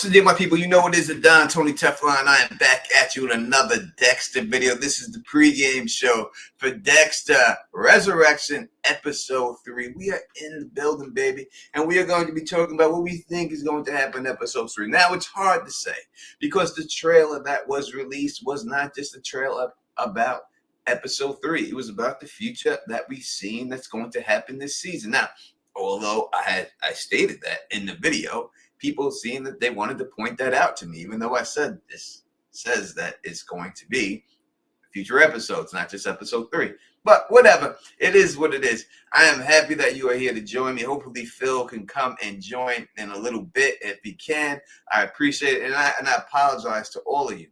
the deal, my people? You know it is the Don Tony Teflon. I am back at you with another Dexter video. This is the pregame show for Dexter Resurrection Episode 3. We are in the building, baby, and we are going to be talking about what we think is going to happen in Episode 3. Now, it's hard to say because the trailer that was released was not just a trailer about Episode 3. It was about the future that we've seen that's going to happen this season. Now, although I stated that in the video, people seeing that they wanted to point that out to me, even though I said this says that it's going to be future episodes, not just episode 3. But whatever, it is what it is. I am happy that you are here to join me. Hopefully Phil can come and join in a little bit if he can. I appreciate it, and I apologize to all of you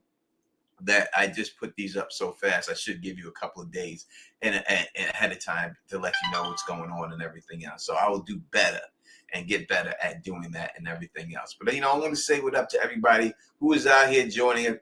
that I just put these up so fast. I should give you a couple of days and ahead of time to let you know what's going on and everything else. So I will do better and get better at doing that and everything else. But, I want to say what up to everybody who is out here joining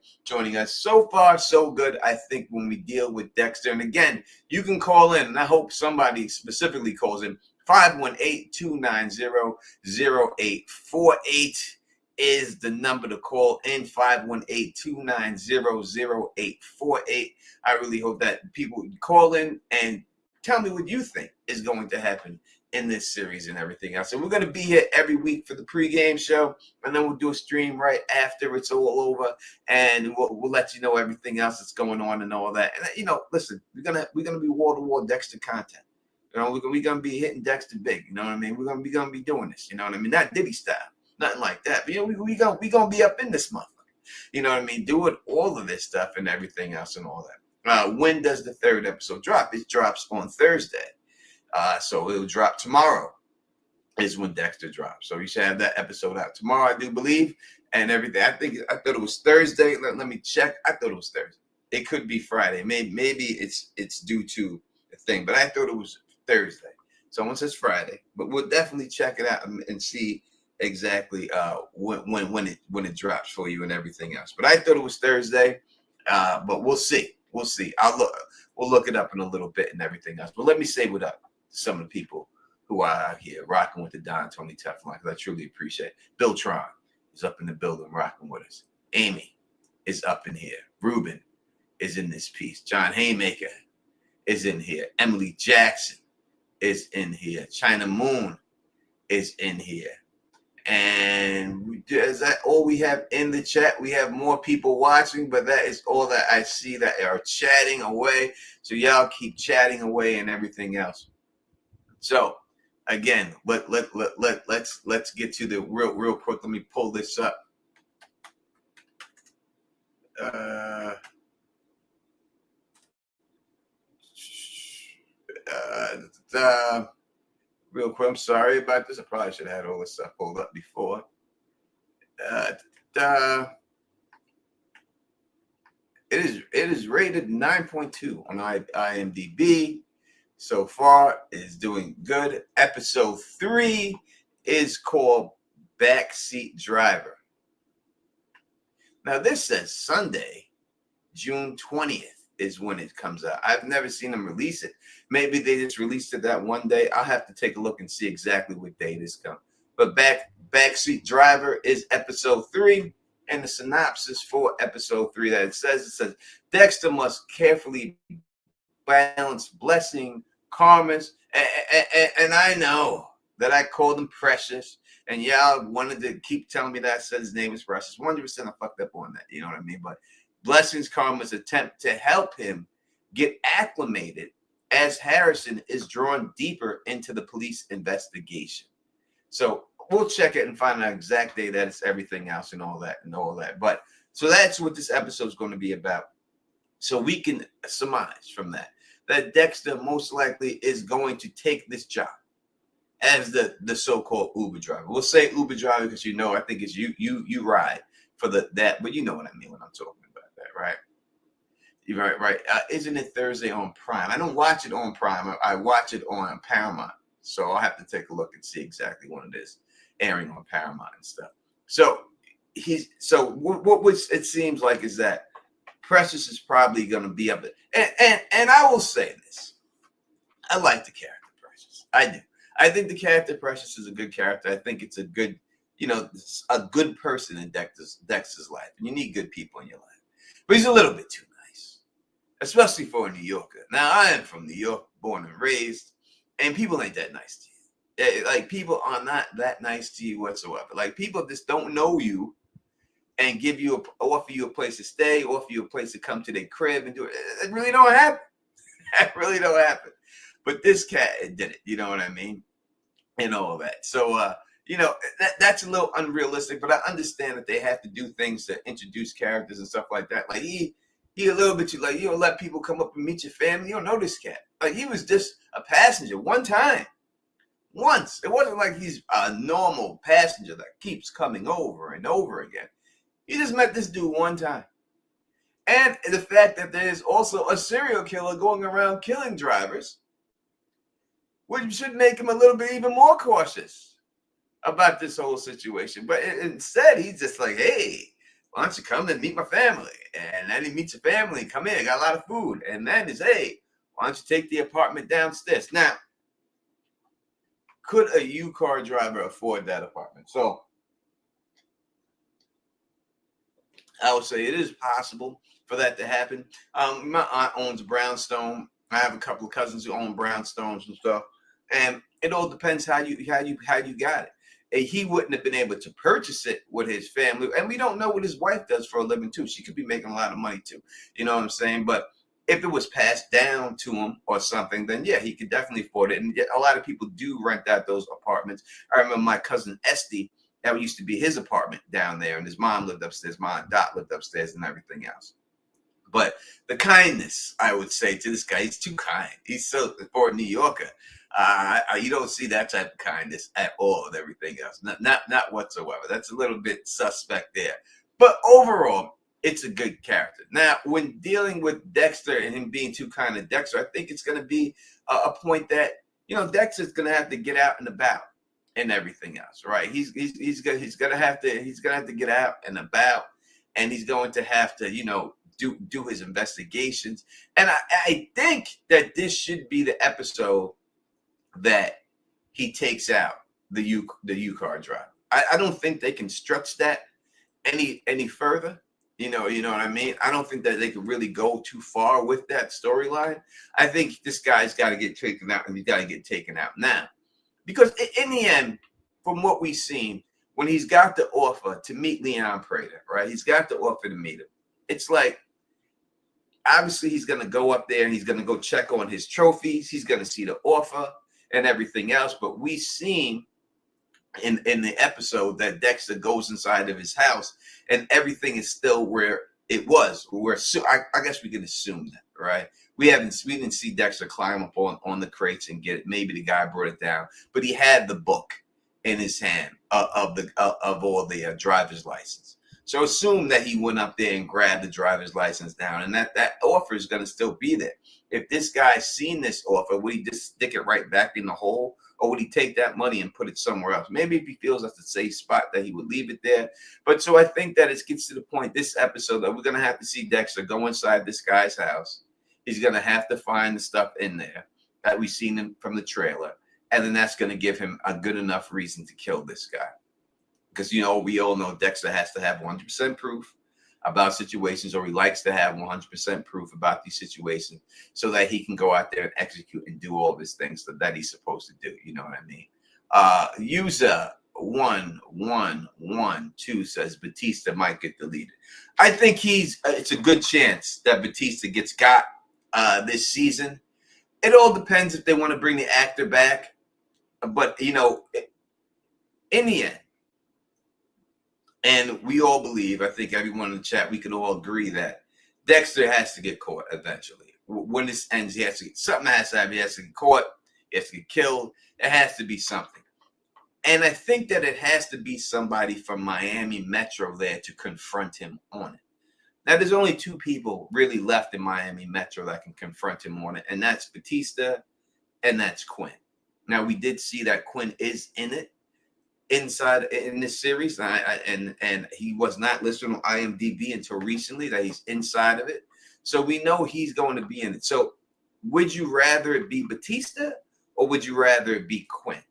us. So far, so good, I think, when we deal with Dexter. And again, you can call in, and I hope somebody specifically calls in. 518-290-0848 is the number to call in. 518-290-0848. I really hope that people call in and tell me what you think is going to happen in this series and everything else. And we're going to be here every week for the pregame show, and then we'll do a stream right after it's all over, and we'll let you know everything else that's going on and all that. And listen, we're gonna be wall-to-wall Dexter content. We're gonna be hitting Dexter big. You know what I mean? We're gonna be doing this. You know what I mean? Not Diddy style, nothing like that. But we gonna be up in this month. You know what I mean? Doing all of this stuff and everything else and all that. When does the third episode drop? It drops on Thursday. So it'll drop tomorrow is when Dexter drops. So you should have that episode out tomorrow, I do believe, and everything. I thought it was Thursday. Let me check. I thought it was Thursday. It could be Friday. Maybe it's due to the thing, but I thought it was Thursday. Someone says Friday, but we'll definitely check it out and see exactly when it drops for you and everything else. But I thought it was Thursday, but we'll see. We'll see. We'll look it up in a little bit and everything else. But let me say what up to some of the people who are out here rocking with the Don Tony Teflon, because I truly appreciate it. Bill Tron is up in the building rocking with us. Amy is up in here. Ruben is in this piece. John Haymaker is in here. Emily Jackson is in here. China Moon is in here. And is that all we have in the chat? We have more people watching, but that is all that I see that are chatting away. So y'all keep chatting away and everything else. So again, let's get to the real quick. Let me pull this up. Real quick, I'm sorry about this. I probably should have had all this stuff pulled up before. It is rated 9.2 on IMDb. So far, it is doing good. Episode 3 is called Backseat Driver. Now, this says Sunday, June 20th is when it comes out. I've never seen them release it. Maybe they just released it that one day. I'll have to take a look and see exactly what day this comes. But Backseat Driver is episode 3. And the synopsis for episode 3 that it says Dexter must carefully balance blessing, karmas, and I know that I called him Precious, and y'all wanted to keep telling me that I said his name was Precious. 100% I fucked up on that, you know what I mean? But blessings, karma's attempt to help him get acclimated as Harrison is drawn deeper into the police investigation. So we'll check it and find out exact day that it's everything else and all that. But so that's what this episode is going to be about. So we can surmise from that Dexter most likely is going to take this job as the so-called Uber driver. We'll say Uber driver because I think it's you ride for that, but you know what I mean when I'm talking about that, right? You're right. Isn't it Thursday on Prime? I don't watch it on Prime. I watch it on Paramount. So I'll have to take a look and see exactly when it is airing on Paramount and stuff. So what it seems like is that Precious is probably going to be up there. And I will say this. I like the character Precious. I do. I think the character Precious is a good character. I think it's a good a good person in Dexter's life. And you need good people in your life. But he's a little bit too nice, especially for a New Yorker. Now, I am from New York, born and raised, and people ain't that nice to you. Like, people are not that nice to you whatsoever. Like, people just don't know you and offer you a place to stay, offer you a place to come to their crib and do it. It really don't happen. That really don't happen. But this cat did it. You know what I mean? And all that. So, that's a little unrealistic, but I understand that they have to do things to introduce characters and stuff like that. Like, he a little bit, like, you don't let people come up and meet your family. You don't know this cat. Like, he was just a passenger one time. Once. It wasn't like he's a normal passenger that keeps coming over and over again. He just met this dude one time. And the fact that there's also a serial killer going around killing drivers, which should make him a little bit even more cautious about this whole situation. But instead, he's just like, hey, why don't you come and meet my family? And then he meets your family, come in, got a lot of food. And then it's, hey, why don't you take the apartment downstairs? Now, could a U-car driver afford that apartment? So I would say it is possible for that to happen. My aunt owns Brownstone. I have a couple of cousins who own Brownstones and stuff. And it all depends how you got it. And he wouldn't have been able to purchase it with his family. And we don't know what his wife does for a living, too. She could be making a lot of money, too. You know what I'm saying? But if it was passed down to him or something, then, yeah, he could definitely afford it. And a lot of people do rent out those apartments. I remember my cousin Esty, that used to be his apartment down there. And his mom lived upstairs. My aunt Dot lived upstairs and everything else. But the kindness, I would say, to this guy, he's too kind. He's so, for a New Yorker, you don't see that type of kindness at all and everything else. Not whatsoever. That's a little bit suspect there. But overall, it's a good character. Now, when dealing with Dexter and him being too kind to Dexter, I think it's going to be a point that, Dexter's going to have to get out and about and everything else, right? He's going to have to get out and about, and he's going to have to, do his investigations. And I think that this should be the episode that he takes out the U-car driver. I don't think they can stretch that any further. You know what I mean? I don't think that they could really go too far with that storyline. I think this guy's got to get taken out, and he's got to get taken out now. Because in the end, from what we've seen, when he's got the offer to meet Leon Prater, right? He's got the offer to meet him. It's like, obviously, he's going to go up there and he's going to go check on his trophies. He's going to see the offer and everything else. But we've seen in the episode that Dexter goes inside of his house and everything is still where it was. I guess we can assume that, right? We didn't see Dexter climb up on the crates and get it. Maybe the guy brought it down, but he had the book in his hand of all the driver's license. So assume that he went up there and grabbed the driver's license down, and that offer is going to still be there. If this guy's seen this offer, would he just stick it right back in the hole, or would he take that money and put it somewhere else? Maybe if he feels that's a safe spot, that he would leave it there. But so I think that it gets to the point this episode that we're going to have to see Dexter go inside this guy's house. He's going to have to find the stuff in there that we've seen from the trailer, and then that's going to give him a good enough reason to kill this guy. Because, we all know Dexter has to have 100% proof about situations, or he likes to have 100% proof about these situations so that he can go out there and execute and do all of his things that he's supposed to do. You know what I mean? User 1112 says Batista might get deleted. I think it's a good chance that Batista gets got this season. It all depends if they want to bring the actor back. But, in the end, and we all believe, I think everyone in the chat, we can all agree that Dexter has to get caught eventually. When this ends, something has to happen. He has to get caught. He has to get killed. It has to be something. And I think that it has to be somebody from Miami Metro there to confront him on it. Now, there's only two people really left in Miami Metro that can confront him on it, and that's Batista and that's Quinn. Now, we did see that Quinn is in it. Inside in this series, and he was not listed on IMDb until recently that he's inside of it. So we know he's going to be in it. So would you rather it be Batista or would you rather it be Quinn?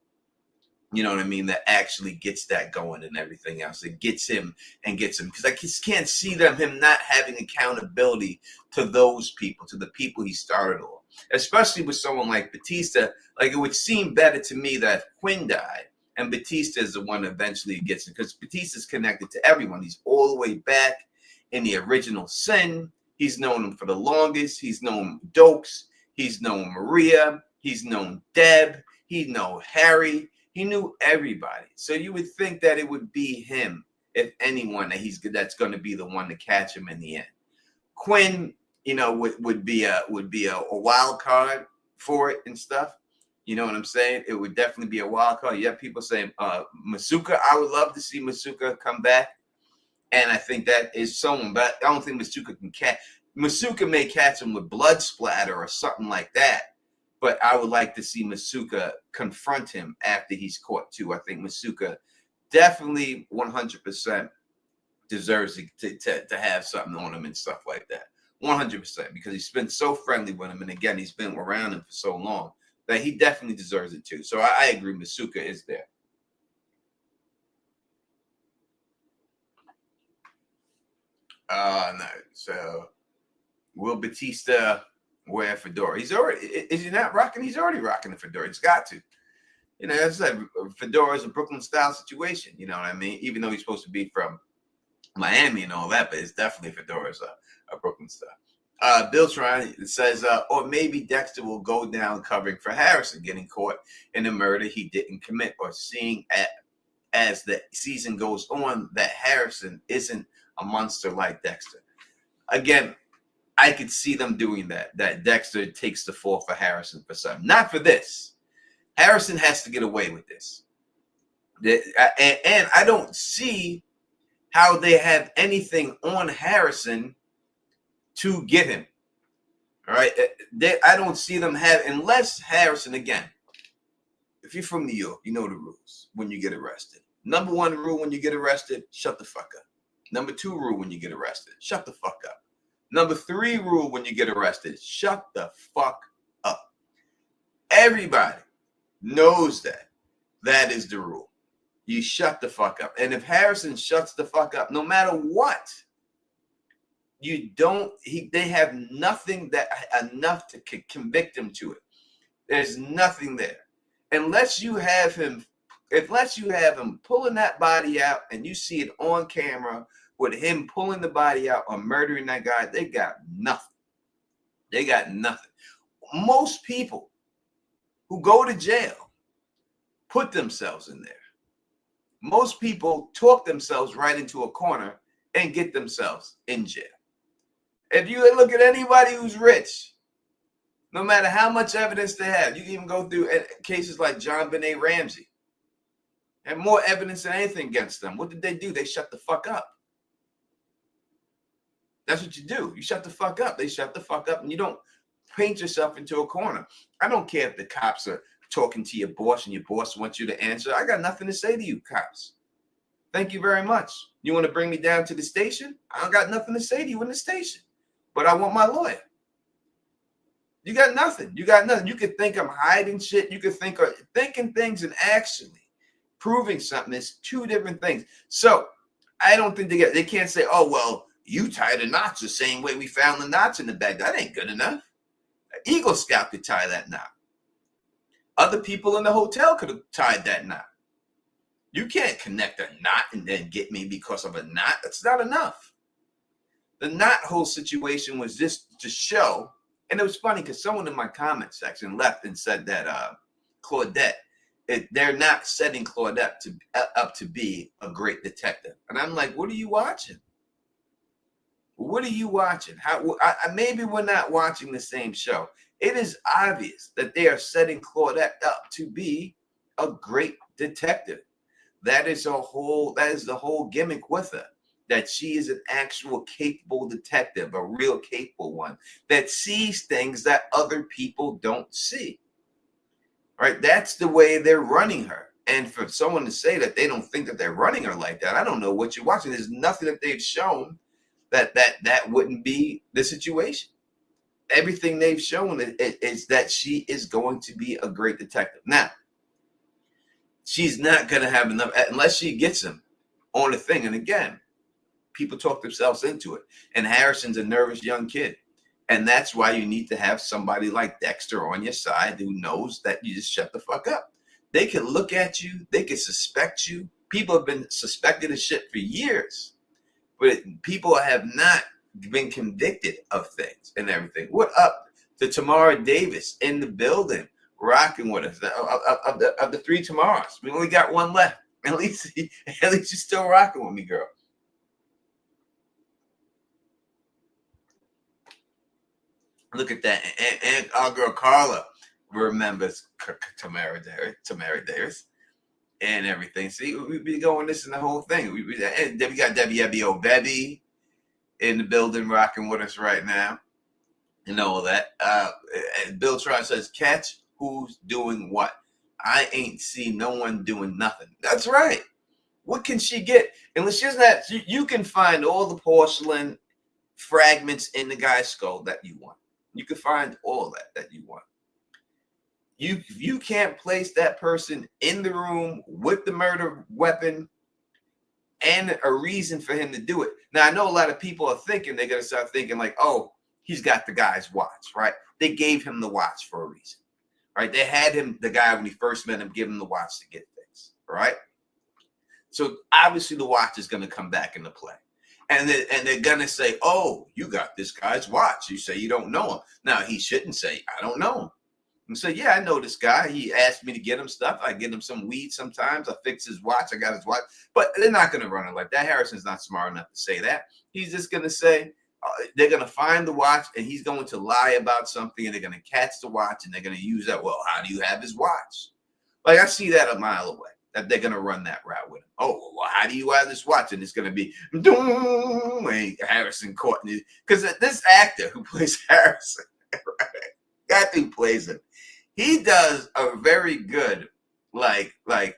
You know what I mean? That actually gets that going and everything else. It gets him. Because I just can't see him not having accountability to those people, to the people he started off. Especially with someone like Batista. Like, it would seem better to me that if Quinn died and Batista is the one that eventually gets it, because Batista's connected to everyone. He's all the way back in the original Sin. He's known him for the longest. He's known Dokes. He's known Maria. He's known Deb. He known Harry. He knew everybody. So you would think that it would be him, if anyone, that's going to be the one to catch him in the end. Quinn, would be a wild card for it and stuff. You know what I'm saying? It would definitely be a wild card. You have people saying Masuka. I would love to see Masuka come back. And I think that is someone, but I don't think Masuka can catch. Masuka may catch him with blood splatter or something like that. But I would like to see Masuka confront him after he's caught too. I think Masuka definitely 100% deserves to have something on him and stuff like that. 100%, because he's been so friendly with him. And again, he's been around him for so long that he definitely deserves it too. So I agree. Masuka is there. No. So will Batista wear a fedora? Is he not rocking? He's already rocking the fedora. It's got to. As I said, fedora is a Brooklyn style situation. You know what I mean? Even though he's supposed to be from Miami and all that, but it's definitely fedora's a Brooklyn style. Bill Trine says, or maybe Dexter will go down covering for Harrison, getting caught in a murder he didn't commit, or seeing as the season goes on that Harrison isn't a monster like Dexter. Again, I could see them doing that Dexter takes the fall for Harrison for something. Not for this. Harrison has to get away with this. And I don't see how they have anything on Harrison to get him. All right? I don't see them unless Harrison, again, if you're from New York, you know the rules when you get arrested. Number 1 rule when you get arrested, shut the fuck up. Number 2 rule when you get arrested, shut the fuck up. Number 3 rule when you get arrested, shut the fuck up. Everybody knows that. That is the rule. You shut the fuck up. And if Harrison shuts the fuck up, no matter what, they have nothing enough to convict him to it. There's nothing there. Unless you have him pulling that body out and you see it on camera with him pulling the body out or murdering that guy, they got nothing. They got nothing. Most people who go to jail put themselves in there. Most people talk themselves right into a corner and get themselves in jail. If you look at anybody who's rich, no matter how much evidence they have, you can even go through cases like John Benet Ramsey, and more evidence than anything against them. What did they do? They shut the fuck up. That's what you do. You shut the fuck up. They shut the fuck up, and you don't paint yourself into a corner. I don't care if the cops are talking to your boss and your boss wants you to answer. I got nothing to say to you, cops. Thank you very much. You want to bring me down to the station? I don't got nothing to say to you in the station, but I want my lawyer. You got nothing. You got nothing. You could think I'm hiding shit. You could think thinking things and actually proving something is two different things. So I don't think they can't say, oh, well, you tied the knots the same way we found the knots in the bag. That ain't good enough. An Eagle Scout could tie that knot. Other people in the hotel could have tied that knot. You can't connect a knot and then get me because of a knot. That's not enough. The knot whole situation was just to show, and it was funny because someone in my comment section left and said that Claudette, they're not setting Claudette up to be a great detective. And I'm like, what are you watching? What are you watching? Maybe we're not watching the same show. It is obvious that they are setting Claudette up to be a great detective. That is the whole gimmick with her. That she is an actual capable detective, a real capable one that sees things that other people don't see. Right? That's the way they're running her. And for someone to say that they don't think that they're running her like that, I don't know what you're watching. There's nothing that they've shown that wouldn't be the situation. Everything they've shown is that she is going to be a great detective. Now, she's not going to have enough unless she gets him on a thing. And again, people talk themselves into it. And Harrison's a nervous young kid. And that's why you need to have somebody like Dexter on your side who knows that you just shut the fuck up. They can look at you. They can suspect you. People have been suspected of shit for years. But people have not been convicted of things and everything. What up to Tamara Davis in the building, rocking with us? Of the three Tamaras, we only got one left. At least you're still rocking with me, girl. Look at that. And our girl Carla remembers Tamara Davis and everything. See, we be going this and the whole thing. And then we got WBO Bebby in the building rocking with us right now. And all that. Bill Tron says, catch who's doing what. I ain't seen no one doing nothing. That's right. What can she get? Unless she's not, you can find all the porcelain fragments in the guy's skull that you want. You can find all that you want. You can't place that person in the room with the murder weapon and a reason for him to do it. Now, I know a lot of people are thinking, they're going to start thinking like, oh, he's got the guy's watch, right? They gave him the watch for a reason, right? They had him, the guy, when he first met him, give him the watch to get things, right? So obviously the watch is going to come back into play. And they're going to say, oh, you got this guy's watch. You say you don't know him. Now, he shouldn't say, I don't know him. And say, yeah, I know this guy. He asked me to get him stuff. I get him some weed sometimes. I fix his watch. I got his watch. But they're not going to run it like that. Harrison's not smart enough to say that. He's just going to say, they're going to find the watch, and he's going to lie about something, and they're going to catch the watch, and they're going to use that. Well, how do you have his watch? Like, I see that a mile away. That they're going to run that route with him. Oh, well, how do you have this watch? And it's going to be, Harrison caught. Because this actor who plays Harrison, right, that who plays him, he does a very good, like, I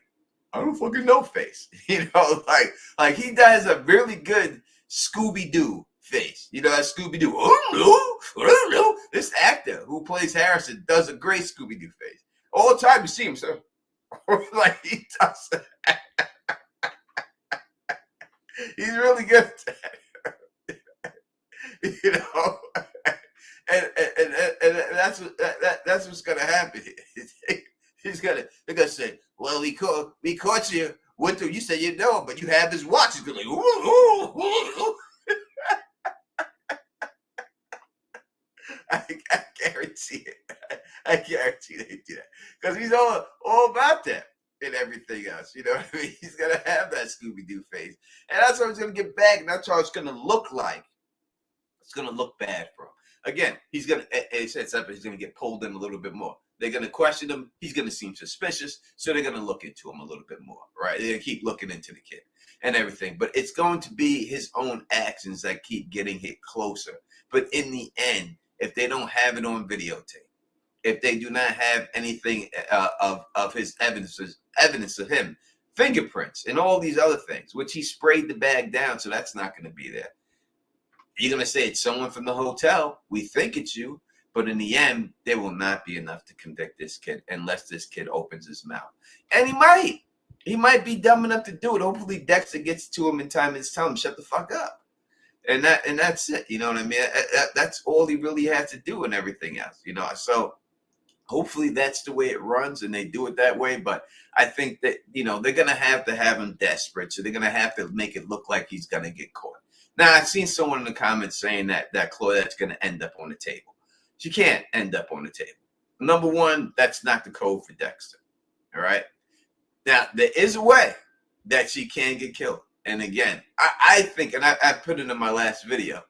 don't fucking know face. You know, like he does a really good Scooby-Doo face. You know, that Scooby-Doo. Oh, no. This actor who plays Harrison does a great Scooby-Doo face. All the time you see him, sir. Like he does that. He's really good at that. You know, and that's what's gonna happen. They're gonna say, well, we caught you. What do you say you know, but you have his watch. He's gonna like, ooh. I guarantee it. I guarantee they do that because he's all about that and everything else. You know what I mean? He's gonna have that Scooby-Doo face, and that's what he's gonna get back, and that's how it's gonna look like. It's gonna look bad for him. Again, he's gonna. He said something. He's gonna get pulled in a little bit more. They're gonna question him. He's gonna seem suspicious, so they're gonna look into him a little bit more. Right? They're gonna keep looking into the kid and everything, but it's going to be his own actions that keep getting hit closer. But in the end, if they don't have it on videotape, if they do not have anything of his evidence of him, fingerprints and all these other things, which he sprayed the bag down, so that's not going to be there. You're going to say it's someone from the hotel. We think it's you, but in the end, there will not be enough to convict this kid unless this kid opens his mouth. And he might be dumb enough to do it. Hopefully Dexter gets to him in time and tell him, shut the fuck up. And that's it. You know what I mean? That's all he really has to do and everything else, you know? So hopefully that's the way it runs and they do it that way. But I think that, you know, they're going to have him desperate. So they're going to have to make it look like he's going to get caught. Now, I've seen someone in the comments saying that Claudette's going to end up on the table. She can't end up on the table. Number one, that's not the code for Dexter. All right. Now, there is a way that she can get killed. And again, I think, and I put it in my last video,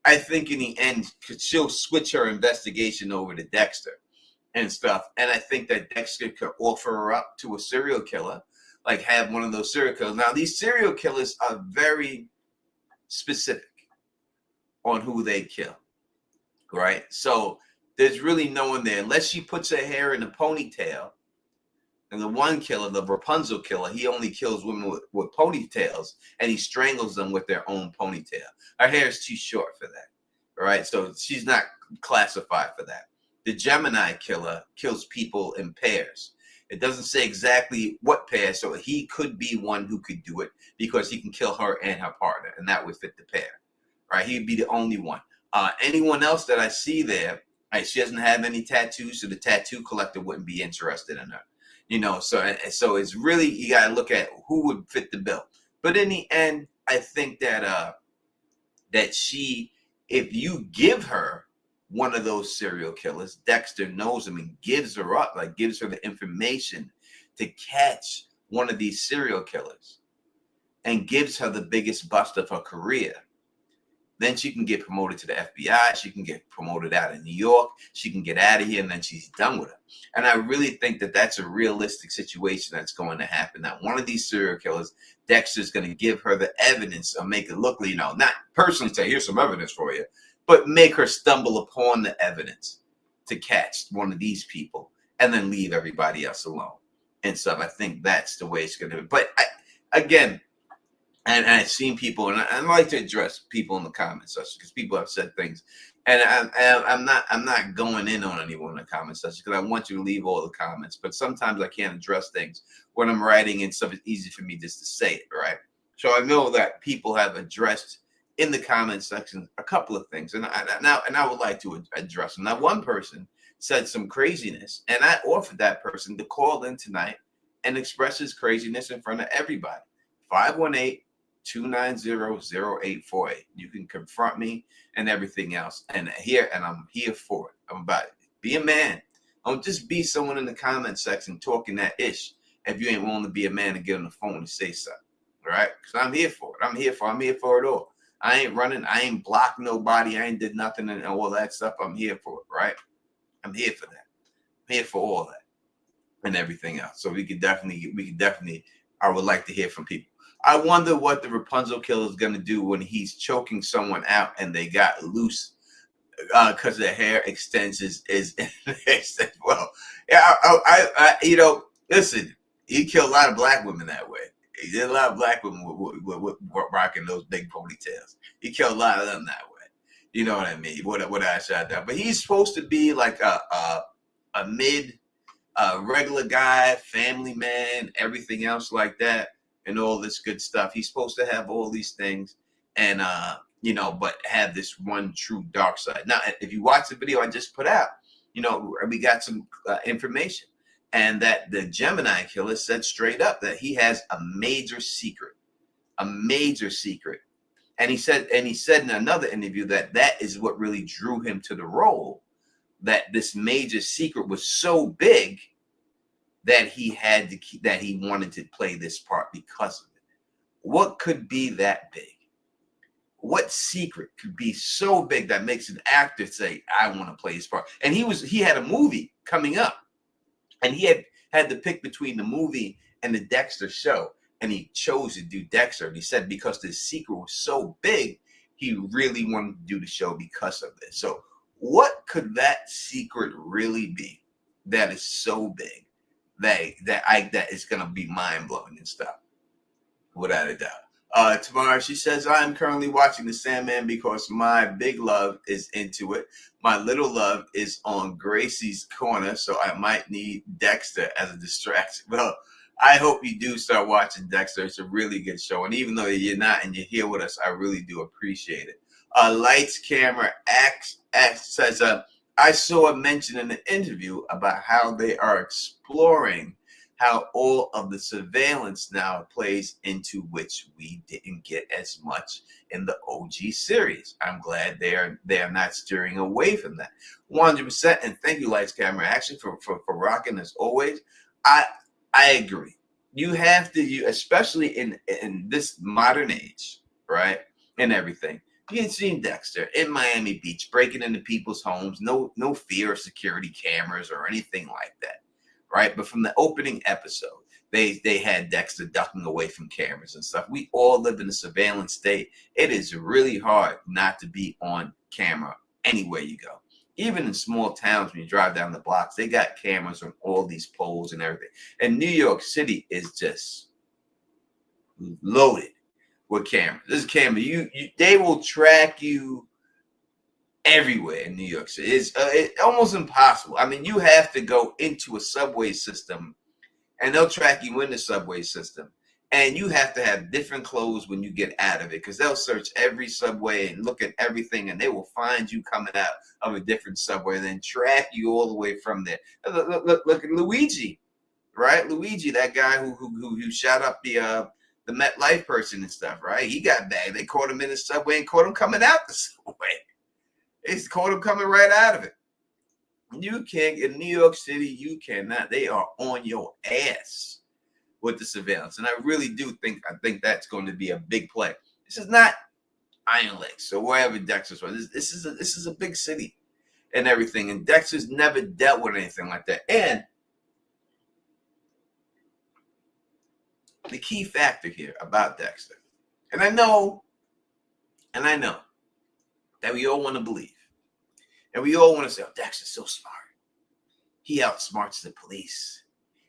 I think in the end, she'll switch her investigation over to Dexter and stuff. And I think that Dexter could offer her up to a serial killer, like have one of those serial killers. Now, these serial killers are very specific on who they kill, right? So there's really no one there. Unless she puts her hair in a ponytail. And the one killer, the Rapunzel killer, he only kills women with ponytails, and he strangles them with their own ponytail. Her hair is too short for that, all right? So she's not classified for that. The Gemini killer kills people in pairs. It doesn't say exactly what pair, so he could be one who could do it because he can kill her and her partner, and that would fit the pair, right? He'd be the only one. Anyone else that I see there, right? She doesn't have any tattoos, so the tattoo collector wouldn't be interested in her. So it's really, you got to look at who would fit the bill. But in the end, I think that she, if you give her one of those serial killers, Dexter knows him and gives her up, like gives her the information to catch one of these serial killers and gives her the biggest bust of her career, then she can get promoted to the FBI. She can get promoted out of New York. She can get out of here, and then she's done with it. And I really think that that's a realistic situation that's going to happen. That one of these serial killers, Dexter's going to give her the evidence or make it look, not personally say, here's some evidence for you, but make her stumble upon the evidence to catch one of these people and then leave everybody else alone. And so I think that's the way it's going to be. But again, and I've seen people, and I like to address people in the comments section because people have said things, and I'm not going in on anyone in the comment section because I want you to leave all the comments. But sometimes I can't address things when I'm writing and stuff. It's easy for me just to say it, right? So I know that people have addressed in the comment section a couple of things, and I would like to address them. Now, one person said some craziness, and I offered that person to call in tonight and express his craziness in front of everybody. 518-290-0848. You can confront me and everything else. And I'm here for it. I'm about it. Be a man. Don't just be someone in the comment section talking that ish if you ain't willing to be a man and get on the phone and say something. All right? Because I'm here for it. I'm here for it all. I ain't running. I ain't blocked nobody. I ain't did nothing and all that stuff. I'm here for it, right? I'm here for that. I'm here for all that and everything else. So we could definitely, I would like to hear from people. I wonder what the Rapunzel killer is going to do when he's choking someone out and they got loose because their hair extends is well. Yeah, I listen. He killed a lot of black women that way. He did a lot of black women with rocking those big ponytails. He killed a lot of them that way. You know what I mean? What I shot down. But he's supposed to be like a mid regular guy, family man, everything else like that. And all this good stuff. He's supposed to have all these things and, but have this one true dark side. Now, if you watch the video I just put out, we got some information. And that the Gemini killer said straight up that he has a major secret. And he said in another interview that is what really drew him to the role, that this major secret was so big that he wanted to play this part because of it. What could be that big? What secret could be so big that makes an actor say, I want to play his part? And he had a movie coming up, and he had to pick between the movie and the Dexter show, and he chose to do Dexter. And he said because the secret was so big, he really wanted to do the show because of this. So what could that secret really be that is so big? That is gonna be mind blowing and stuff, without a doubt. Tomorrow she says, I am currently watching The Sandman because my big love is into it. My little love is on Gracie's corner, so I might need Dexter as a distraction. Well, I hope you do start watching Dexter. It's a really good show, and even though you're not and you're here with us, I really do appreciate it. Lights, camera, X says, I saw a mention in the interview about how they are exploring how all of the surveillance now plays into which we didn't get as much in the OG series. I'm glad they are not steering away from that. 100%. And thank you, Lights, Camera, Action, for rocking as always. I agree. You have to, especially in this modern age, right? And everything. You had seen Dexter in Miami Beach breaking into people's homes, no fear of security cameras or anything like that, right? But from the opening episode, they had Dexter ducking away from cameras and stuff. We all live in a surveillance state. It is really hard not to be on camera anywhere you go. Even in small towns, when you drive down the blocks, they got cameras on all these poles and everything. And New York City is just loaded with cameras. This is camera. They will track you everywhere in New York City. It's almost impossible. I mean, you have to go into a subway system and they'll track you in the subway system. And you have to have different clothes when you get out of it, because they'll search every subway and look at everything, and they will find you coming out of a different subway and then track you all the way from there. Look at Luigi, right? Luigi, that guy who shot up the MetLife person and stuff, right? He got bagged. They caught him in the subway and caught him coming out the subway. They caught him coming right out of it. You can't, in New York City, you cannot. They are on your ass with the surveillance. And I really do think that's going to be a big play. This is not Iron Lakes or wherever Dexter's from. This is a big city and everything. And Dexter's never dealt with anything like that. And the key factor here about Dexter, and I know that we all want to believe, and we all want to say, oh, Dexter's so smart. He outsmarts the police.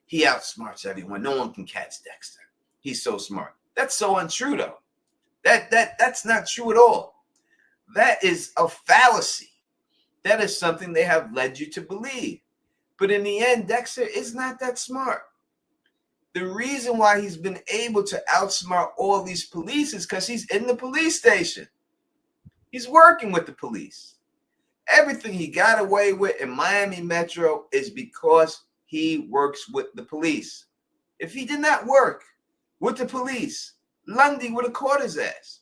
He outsmarts everyone. No one can catch Dexter. He's so smart. That's so untrue, though. That's not true at all. That is a fallacy. That is something they have led you to believe. But in the end, Dexter is not that smart. The reason why he's been able to outsmart all these police is because he's in the police station. He's working with the police. Everything he got away with in Miami Metro is because he works with the police. If he did not work with the police, Lundy would have caught his ass.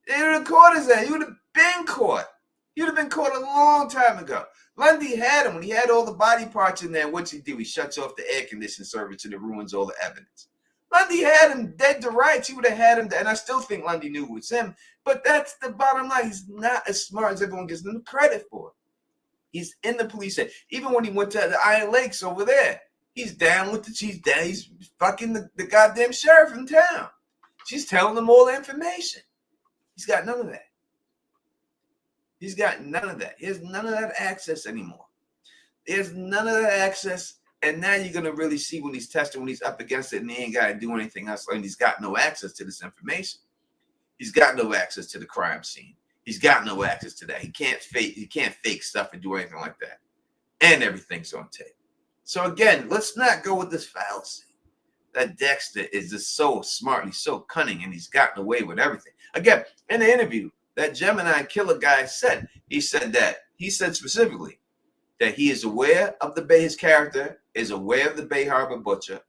They would have caught his ass. He would have been caught. He would have been caught a long time ago. Lundy had him when he had all the body parts in there. What's he do? He shuts off the air conditioning service and it ruins all the evidence. Lundy had him dead to rights. He would have had him, and I still think Lundy knew it was him. But that's the bottom line. He's not as smart as everyone gives him credit for. He's in the police station. Even when he went to the Iron Lakes over there, he's down with he's fucking the goddamn sheriff in town. She's telling him all the information. He's got none of that. He's got none of that. He has none of that access anymore. There's none of that access. And now you're going to really see when he's tested, when he's up against it, and he ain't got to do anything else. And he's got no access to this information. He's got no access to the crime scene. He's got no access to that. He can't fake stuff and do anything like that. And everything's on tape. So again, let's not go with this fallacy that Dexter is just so smart, and he's so cunning, and he's gotten away with everything. Again, in the interview, that Gemini killer guy said specifically that he is aware of his character is aware of the Bay Harbor Butcher,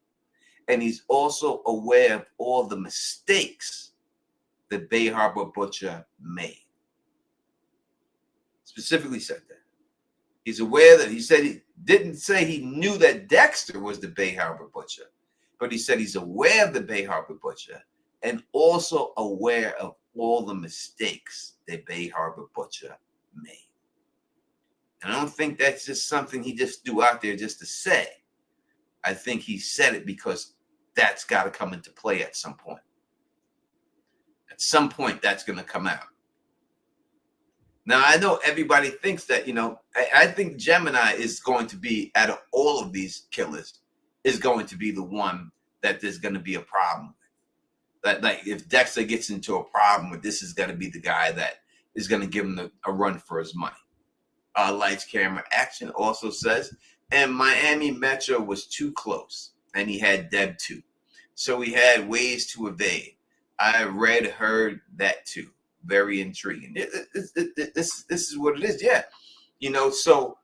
and he's also aware of all the mistakes the Bay Harbor Butcher made. Specifically said that. He's aware that he didn't say he knew that Dexter was the Bay Harbor Butcher, but he said he's aware of the Bay Harbor Butcher and also aware of all the mistakes that Bay Harbor Butcher made. And I don't think that's just something he just threw out there just to say. I think he said it because that's got to come into play at some point. At some point, that's going to come out. Now, I know everybody thinks that, I think Gemini is going to be, out of all of these killers, is going to be the one that there's going to be a problem with. That, like, if Dexter gets into a problem with, this is going to be the guy that is going to give him a run for his money. Lights, Camera, Action also says, and Miami Metro was too close, and he had Deb too. So he had ways to evade. I heard that too. Very intriguing. This is what it is. Yeah. So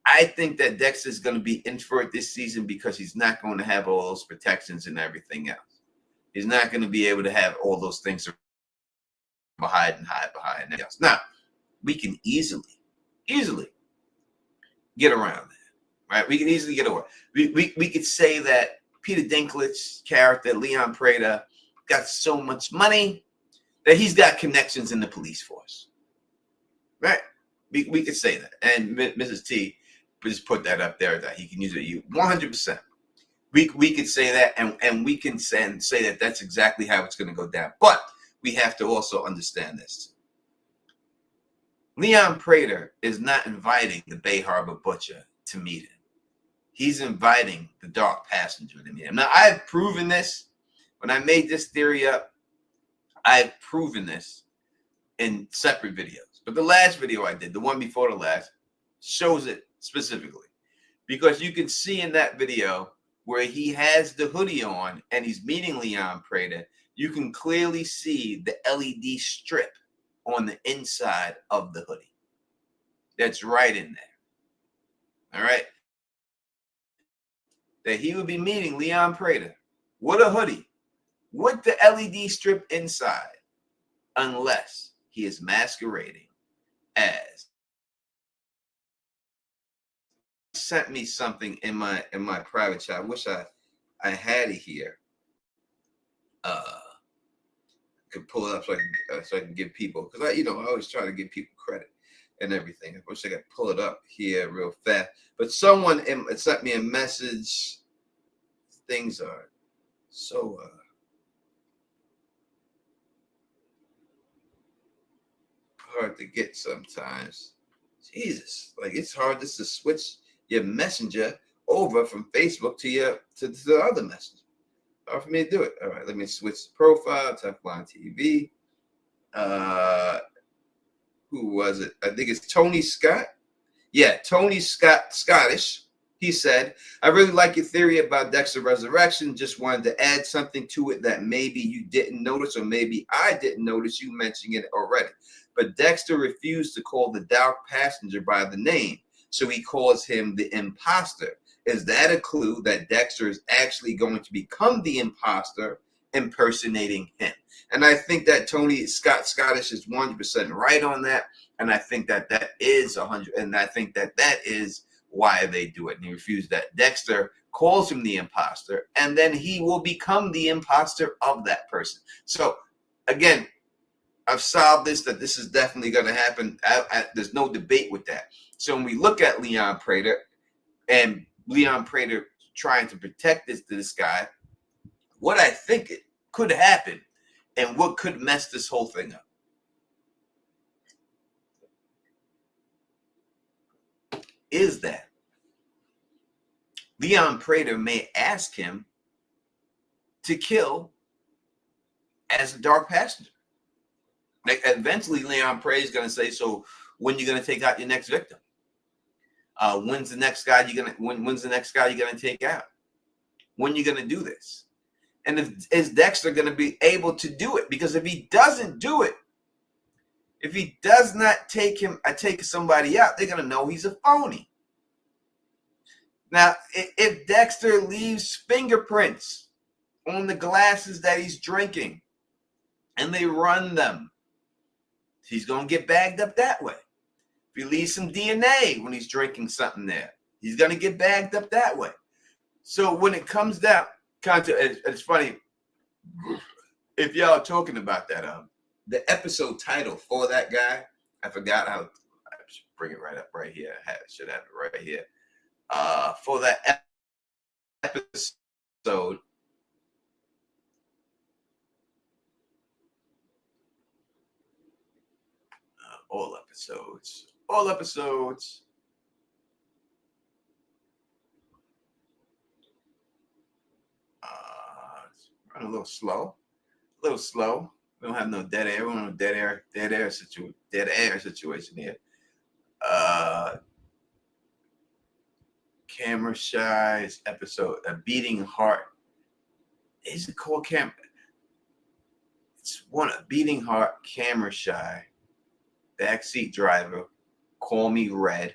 I think that Dexter's going to be in for it this season because he's not going to have all those protections and everything else. He's not going to be able to have all those things to hide behind everything else. Now, we can easily get around that, right? We can easily get away. We could say that Peter Dinklage's character, Leon Prada, got so much money that he's got connections in the police force, right? We could say that. And Mrs. T just put that up there that he can use it. 100%. We could say that, and we can say that that's exactly how it's going to go down. But we have to also understand this. Leon Prater is not inviting the Bay Harbor Butcher to meet him. He's inviting the Dark Passenger to meet him. Now, I've proven this. When I made this theory up, I've proven this in separate videos. But the last video I did, the one before the last, shows it specifically. Because you can see in that video where he has the hoodie on and he's meeting Leon Prater, you can clearly see the LED strip on the inside of the hoodie. That's right in there. All right. That he would be meeting Leon Prater with a hoodie with the LED strip inside, unless he is masquerading as. Sent me something in my private chat. I wish I had it here. Could pull it up so I can give people, because I always try to give people credit and everything. I wish I could pull it up here real fast. But someone sent me a message. Things are so hard to get sometimes. Jesus, like it's hard just to switch your messenger over from Facebook to the other messenger. Hard for me to do it. All right, let me switch the profile. Teflon TV. Who was it? I think it's Tony Scott. Yeah, Tony Scott, Scottish. He said, I really like your theory about Dexter Resurrection. Just wanted to add something to it that maybe you didn't notice, or maybe I didn't notice you mentioning it already. But Dexter refused to call the dark passenger by the name, so he calls him the impostor. Is that a clue that Dexter is actually going to become the impostor, impersonating him? And I think that Tony Scottish is 100% right on that. And I think that is 100. And I think that is why they do it. And he refused that. Dexter calls him the imposter, and then he will become the imposter of that person. So again, I've solved this, that this is definitely going to happen. There's no debate with that. So when we look at Leon Prater and Leon Prater trying to protect this guy, what I think it could happen and what could mess this whole thing up is that Leon Prater may ask him to kill as a dark passenger. Like eventually Leon Prater is going to say, so when are you going to take out your next victim? When's the next guy you're going to take out? When are you going to do this? And is Dexter going to be able to do it? Because if he doesn't do it, if he does not take somebody out, they're going to know he's a phony. Now, if Dexter leaves fingerprints on the glasses that he's drinking and they run them, he's going to get bagged up that way. If he leaves some DNA when he's drinking something there, he's going to get bagged up that way. So when it comes down, it's funny, if y'all are talking about that, the episode title for that guy, I forgot how. I should bring it right up right here. I should have it right here. For that episode, all episodes. Run a little slow. We don't have no dead air. We don't have dead air situation here. Camera Shy's episode, A Beating Heart. Is it called Camera? It's A Beating Heart, Camera Shy, Backseat Driver, Call Me Red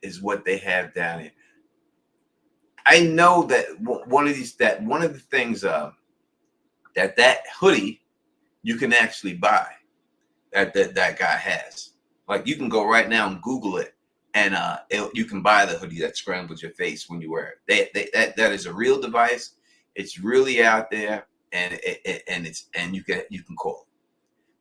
is what they have down here. I know that one of the things that hoodie you can actually buy that guy has. Like you can go right now and Google it, and you can buy the hoodie that scrambles your face when you wear it. That is a real device. It's really out there, and you can call it.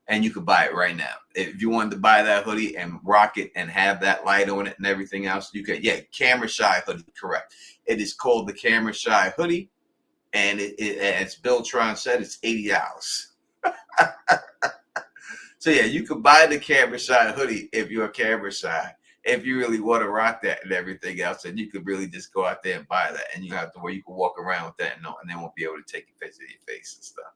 And you could buy it right now. If you wanted to buy that hoodie and rock it and have that light on it and everything else, you could. Yeah, Camera Shy hoodie, correct. It is called the Camera Shy hoodie, and as Bill Tron said, it's $80. So yeah, you could buy the Camera Shy hoodie if you're camera shy. If you really want to rock that and everything else, and you could really just go out there and buy that, and you have to where you can walk around with that and they won't be able to take a picture of your face and stuff.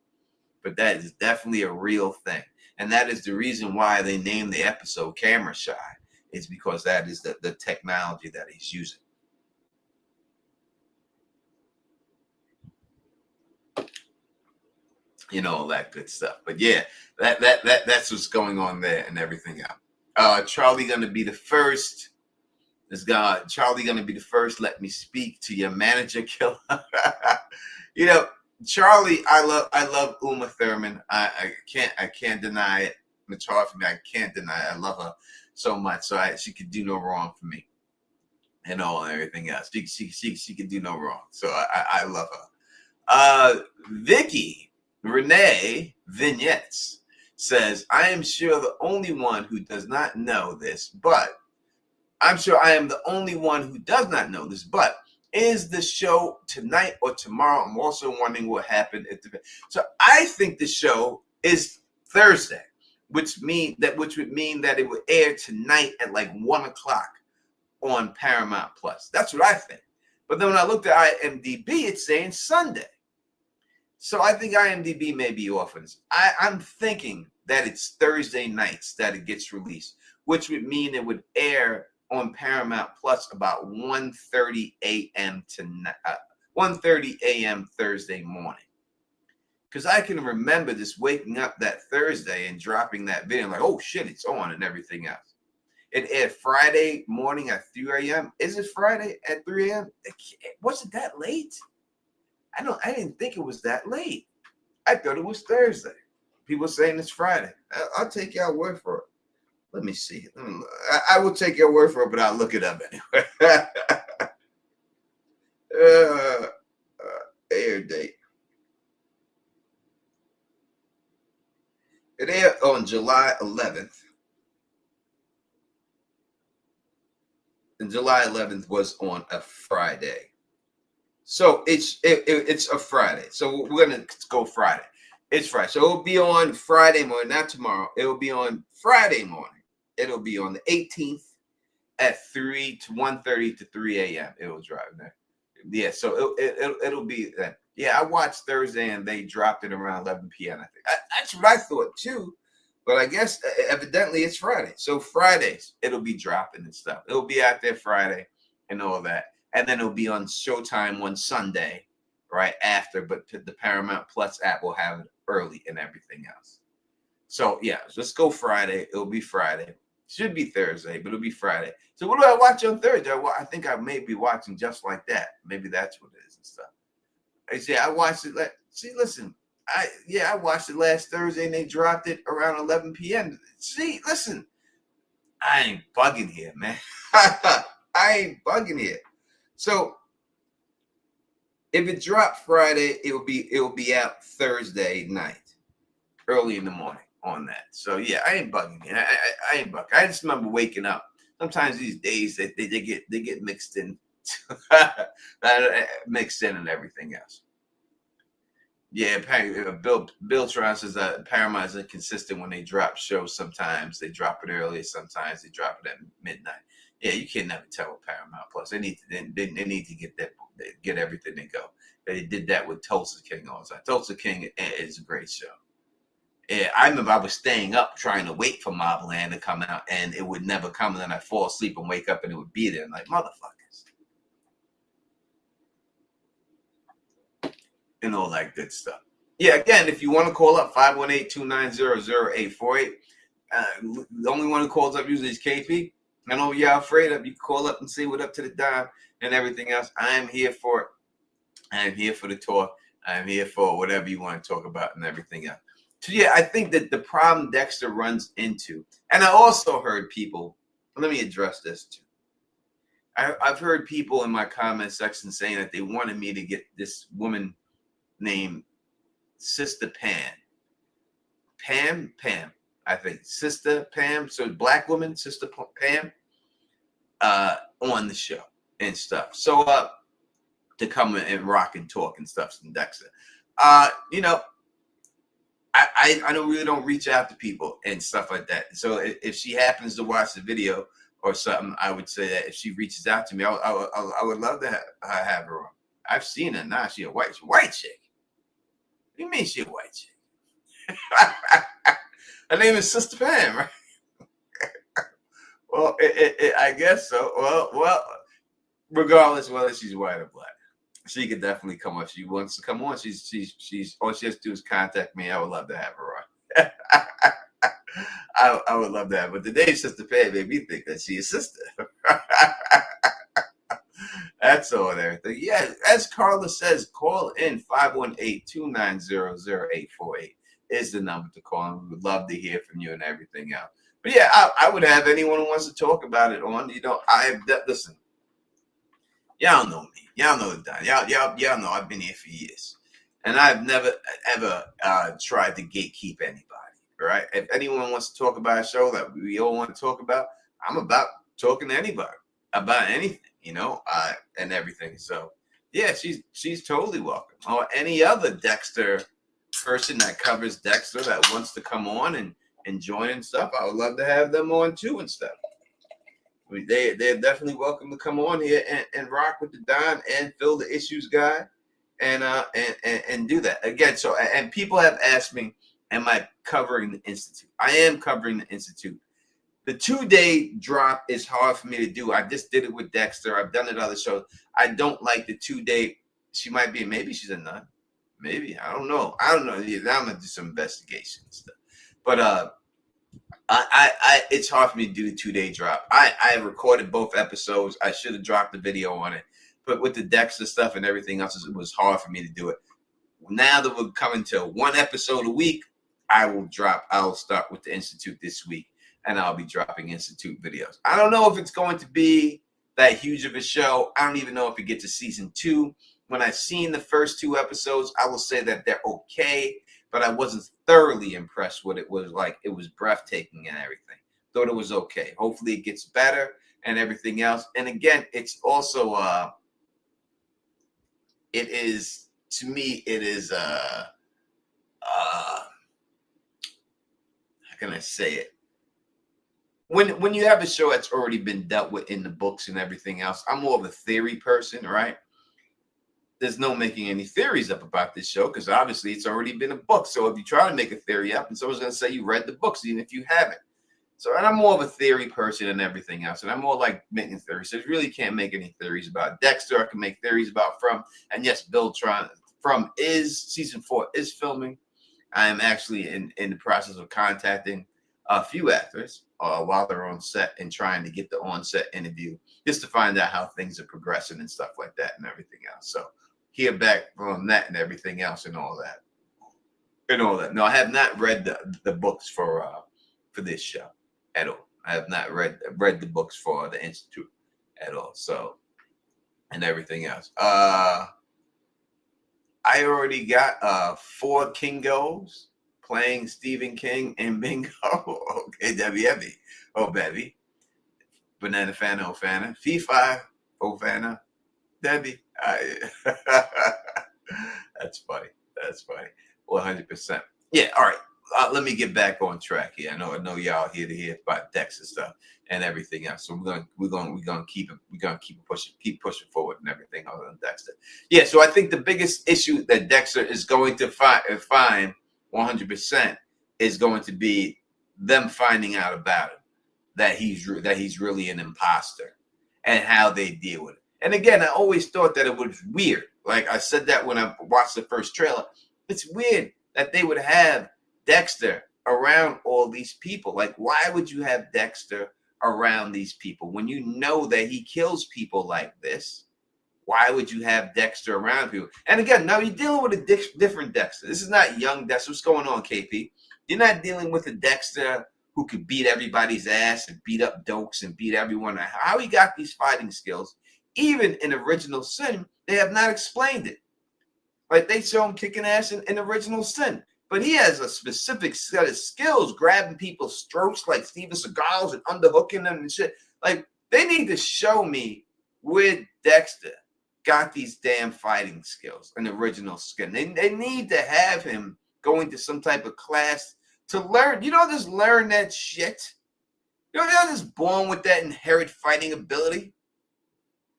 But that is definitely a real thing. And that is the reason why they named the episode Camera Shy. It's because that is the technology that he's using. all that good stuff. But yeah, that's what's going on there and everything else. Charlie gonna be the first. Charlie gonna be the first. Let me speak to your manager, killer. you know, Charlie, I love Uma Thurman. I can't deny it. It's hard for me. I can't deny it. I love her so much. So she could do no wrong for me, and everything else. She could do no wrong. So I love her. Vicky Renee Vignettes says, I am sure the only one who does not know this, but I'm sure I am the only one who does not know this, but is the show tonight or tomorrow? I'm also wondering what happened at the. So I think the show is Thursday, which would mean that it would air tonight at like 1:00 on Paramount Plus. That's what I think. But then when I looked at IMDb, it's saying Sunday. So I think IMDb may be off. I'm thinking that it's Thursday nights that it gets released, which would mean it would air on Paramount Plus about 1:30 a.m. tonight, 1:30 a.m. Thursday morning. Because I can remember just waking up that Thursday and dropping that video, like, oh shit, it's on and everything else. It aired Friday morning at 3 a.m. Is it Friday at 3 a.m.? Was it that late? I didn't think it was that late. I thought it was Thursday. People saying it's Friday. I'll take your word for it. Let me see. I will take your word for it, but I'll look it up anyway. Air date. It aired on July 11th. And July 11th was on a Friday. So it's a Friday. So we're going to go Friday. It's Friday. So it'll be on Friday morning, not tomorrow. It will be on Friday morning. It'll be on the 18th at 1:30 to 3 a.m. It will drive there. Yeah, so it'll be that. Yeah, I watched Thursday and they dropped it around 11 p.m. I think that's what I thought too. But I guess evidently it's Friday. So Fridays it'll be dropping and stuff. It'll be out there Friday and all that. And then it'll be on Showtime on Sunday, right after. But the Paramount Plus app will have it early and everything else. So yeah, let's go Friday. It'll be Friday. Should be Thursday, but it'll be Friday. So what do I watch on Thursday? I think I may be watching Just Like That. Maybe that's what it is and stuff. I say I watched it. Listen. I watched it last Thursday and they dropped it around 11 p.m. See, listen. I ain't bugging here, man. I ain't bugging here. So if it dropped Friday, it'll be out Thursday night, early in the morning on that. So yeah, I ain't bugging. I ain't bugging. I just remember waking up. Sometimes these days they get mixed in, mixed in and everything else. Yeah, Bill Tron says that Paramount is inconsistent when they drop shows. Sometimes they drop it early, sometimes they drop it at midnight. Yeah, you can never tell with Paramount Plus. They need to get everything they go. They did that with Tulsa King all the time. Tulsa King is a great show. Yeah, I remember I was staying up trying to wait for Mobland to come out, and it would never come. And then I'd fall asleep and wake up, and it would be there. I'm like, motherfuckers. And all that good stuff. Yeah, again, if you want to call up, 518-290-0848. The only one who calls up usually is KP. I know y'all afraid of. You call up and say what up to the dime and everything else. I am here for it. I am here for the talk. I am here for whatever you want to talk about and everything else. So yeah, I think that the problem Dexter runs into, and I also heard people, let me address this too. I've heard people in my comment section saying that they wanted me to get this woman named Sister Pam, I think, Sister Pam, so black woman, Sister Pam, on the show and stuff. So to come and rock and talk and stuff from Dexter. I really don't reach out to people and stuff like that. So if she happens to watch the video or something, I would say that if she reaches out to me, I would love to have her on. I've seen her now. She's a white chick. What do you mean she's a white chick? Her name is Sister Pam, right? Well, I guess so. Well, regardless whether she's white or black. She could definitely come on. If she wants to come on, she's all she has to do is contact me. I would love to have her on. I would love that. But today's Sister Pay made me think that she's a sister. That's all and everything. Yeah, as Carla says, call in 518-290-0848 is the number to call. And we would love to hear from you and everything else. But yeah, I would have anyone who wants to talk about it on. Listen. Y'all know me. Y'all know the Don. Y'all know I've been here for years, and I've never ever tried to gatekeep anybody. All right. If anyone wants to talk about a show that we all want to talk about, I'm about talking to anybody about anything, and everything. So yeah, she's totally welcome. Or any other Dexter person that covers Dexter that wants to come on and join and stuff, I would love to have them on too and stuff. I mean, they're definitely welcome to come on here and rock with the Don and Phil the Issues guy and do that again. So, and people have asked me, am I covering the Institute? I am covering the Institute. The 2-day drop is hard for me to do. I just did it with Dexter. I've done it other shows. I don't like the 2-day. Maybe she's a nun. Maybe. I don't know. I'm going to do some investigation and stuff. But it's hard for me to do the 2-day drop. I recorded both episodes. I should have dropped the video on it, but with the Dexter stuff and everything else, it was hard for me to do it. Now that we're coming to 1 episode a week, I'll start with the Institute this week, and I'll be dropping Institute videos. I don't know if it's going to be that huge of a show. I don't even know if it gets to season 2. When I've seen the first 2 episodes, I will say that they're okay, but I wasn't thoroughly impressed with it. Was like it was breathtaking and everything. Thought it was okay. Hopefully it gets better and everything else. And again, it's also it is, to me, it is how can I say it? When you have a show that's already been dealt with in the books and everything else, I'm more of a theory person, right? There's no making any theories up about this show because obviously it's already been a book. So if you try to make a theory up, and someone's going to say you read the books, even if you haven't. So, and I'm more of a theory person and everything else. And I'm more like making theories. So you really can't make any theories about Dexter. I can make theories about From. And yes, From season 4 is filming. I am actually in the process of contacting a few actors while they're on set and trying to get the on-set interview just to find out how things are progressing and stuff like that and everything else. So hear back on that and everything else and all that. No, I have not read the books for this show at all. I have not read the books for the Institute at all. So, and everything else. I already got 4 Kingos playing Stephen King and Bingo. Okay, Debbie. Oh, baby. Banana Fana, Ofana. Fee-Fi, Ofana. Debbie. That's funny. 100%. Yeah, all right. Let me get back on track here. I know y'all here to hear about Dexter stuff and everything else. So we're gonna keep pushing forward and everything other than Dexter. Yeah. So I think the biggest issue that Dexter is going to find 100% is going to be them finding out about him, that he's really an imposter and how they deal with it. And again, I always thought that it was weird. Like I said that when I watched the first trailer, it's weird that they would have Dexter around all these people. Like, why would you have Dexter around these people when you know that he kills people like this? Why would you have Dexter around people? And again, now you're dealing with a different Dexter. This is not young Dexter. What's going on, KP? You're not dealing with a Dexter who could beat everybody's ass and beat up dokes and beat everyone. How he got these fighting skills, even in Original Sin, they have not explained it. Like, they show him kicking ass in Original Sin. But he has a specific set of skills, grabbing people's throats like Steven Seagal's and underhooking them and shit. Like, they need to show me where Dexter got these damn fighting skills in Original Sin. They need to have him going to some type of class to learn. You don't just learn that shit. You're not just born with that inherent fighting ability.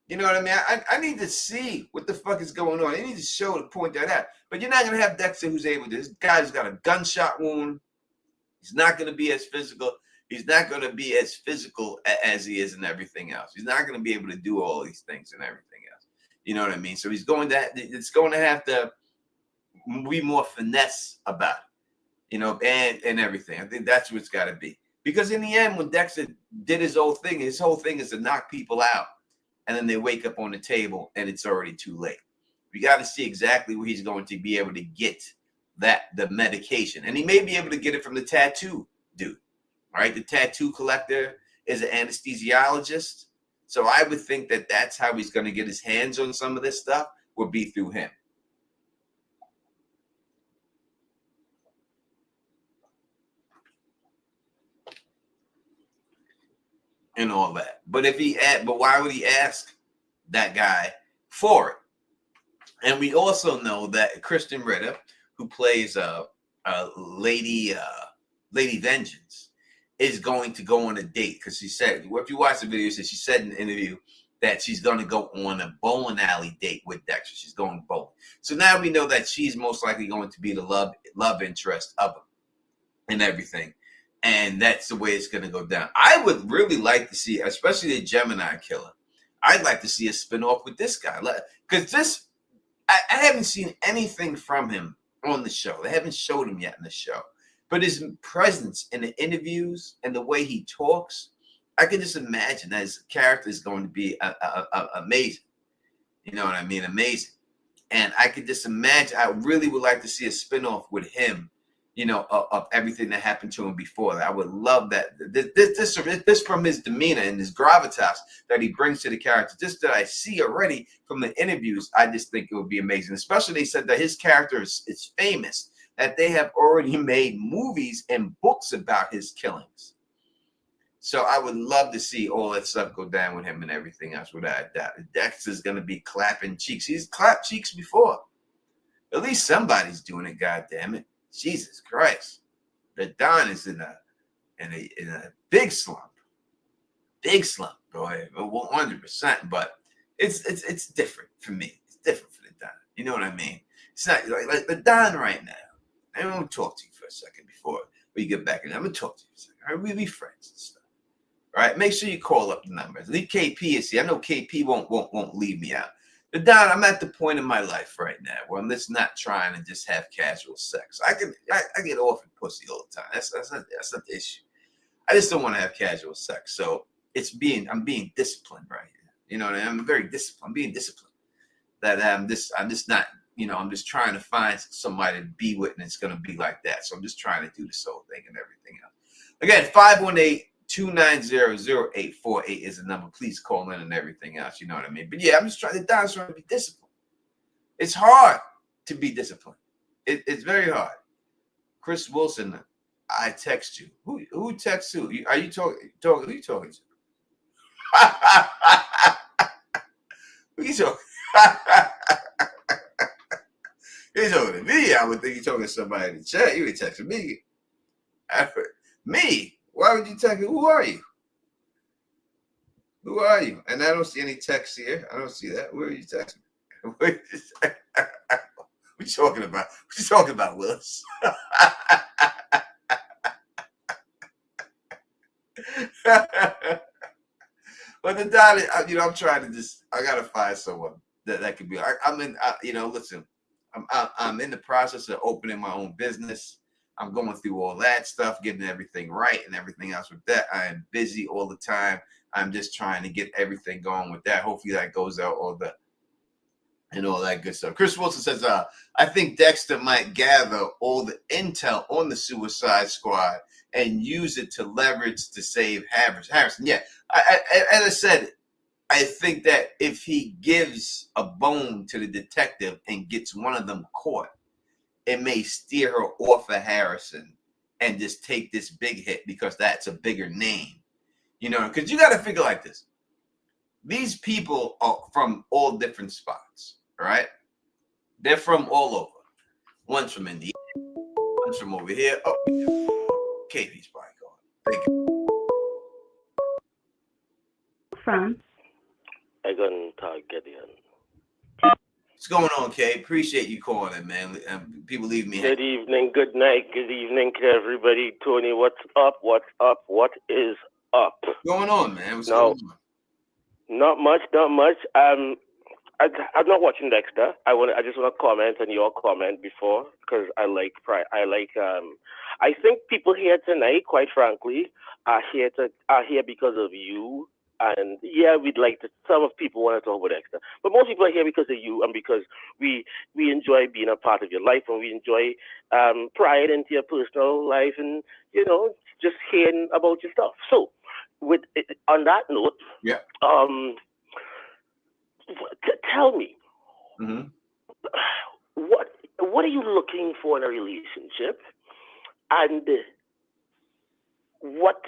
You know what I mean? I need to see what the fuck is going on. They need to show to point that out. But you're not going to have Dexter who's able to. This guy's got a gunshot wound. He's not going to be as physical. He's not going to be as physical as he is in everything else. He's not going to be able to do all these things and everything else. You know what I mean? So it's going to have to be more finesse about it, and everything. I think that's what it's got to be. Because in the end, when Dexter did his whole thing is to knock people out. And then they wake up on the table and it's already too late. We got to see exactly where he's going to be able to get the medication. And he may be able to get it from the tattoo dude. All right. The tattoo collector is an anesthesiologist. So I would think that that's how he's going to get his hands on some of this stuff, would be through him. And all that. But why would he ask that guy for it? And we also know that Kristen Rita, who plays Lady Vengeance, is going to go on a date, because she said, if you watch the video, she said in the interview that she's going to go on a bowling alley date with Dexter. She's going bowling. So now we know that she's most likely going to be the love interest of him and everything. And that's the way it's going to go down. I would really like to see, especially the Gemini killer, I'd like to see a spinoff with this guy. Because I haven't seen anything from him on the show. They haven't showed him yet in the show. But his presence in the interviews and the way he talks, I can just imagine that his character is going to be amazing. You know what I mean? Amazing. And I could just imagine, I really would like to see a spinoff with him, of everything that happened to him before that. I would love that. This from his demeanor and his gravitas that he brings to the character, just that I see already from the interviews, I just think it would be amazing. Especially they said that his character is famous, that they have already made movies and books about his killings. So I would love to see all that stuff go down with him and everything else, without doubt. Dexter's going to be clapping cheeks. He's clapped cheeks before. At least somebody's doing it, goddammit. Jesus Christ. The Don is in a big slump. Big slump, boy. 100%. But it's different for me. It's different for the Don. You know what I mean? It's not like the Don right now. I'm going to talk to you for a second before we get back in. I'm going to talk to you for a second. All right, we'll be friends and stuff. All right, make sure you call up the numbers. Leave KP is here. I know KP won't leave me out. But Don, I'm at the point in my life right now where I'm just not trying to just have casual sex. I get offered pussy all the time. That's not the issue. I just don't want to have casual sex. So I'm being disciplined right here. You know what I mean? I'm very disciplined. I'm being disciplined. That I'm just not, I'm just trying to find somebody to be with, and it's gonna be like that. So I'm just trying to do this whole thing and everything else. Again, 518-290-0848 is the number. Please call in and everything else. You know what I mean? But yeah, I'm just trying to be disciplined. It's hard to be disciplined. It's very hard. Chris Wilson, I text you. Who texts who? Are you talking? Who are you talking to? Who you talking? You're talking to me. I would think you're talking to somebody in the chat. You ain't texting me. Me? Why would you text me? Who are you? Who are you? And I don't see any text here. I don't see that. Where are you texting? What you talking about? What you talking about, Willis? But the Don, I'm trying to I gotta find someone that could be. Listen, I'm in the process of opening my own business. I'm going through all that stuff, getting everything right and everything else with that. I am busy all the time. I'm just trying to get everything going with that. Hopefully that goes out all that good stuff. Chris Wilson says, I think Dexter might gather all the intel on the Suicide Squad and use it to leverage to save Harrison. Yeah, as I said, I think that if he gives a bone to the detective and gets one of them caught, it may steer her off of Harrison and just take this big hit because that's a bigger name. Because you got to figure like this. These people are from all different spots, right? They're from all over. One's from India. One's from over here. Oh, Katie's probably going. Thank you. From? I gonna talk Gideon. What's going on, Kay? Appreciate you calling in, man. People leave me. Good evening, good night, good evening to everybody. Tony, what's up? What's up? What is up? What's going on, man? What's going on? Not much. I'm not watching Dexter. I just want to comment on your comment before because I think people here tonight, quite frankly, are here because of you. And yeah, we'd like to. Some of people want to talk about Dexter, but most people are here because of you and because we enjoy being a part of your life and we enjoy prying into your personal life and just hearing about your stuff. So, with on that note, Yeah. Tell me, Mm-hmm. what are you looking for in a relationship, and what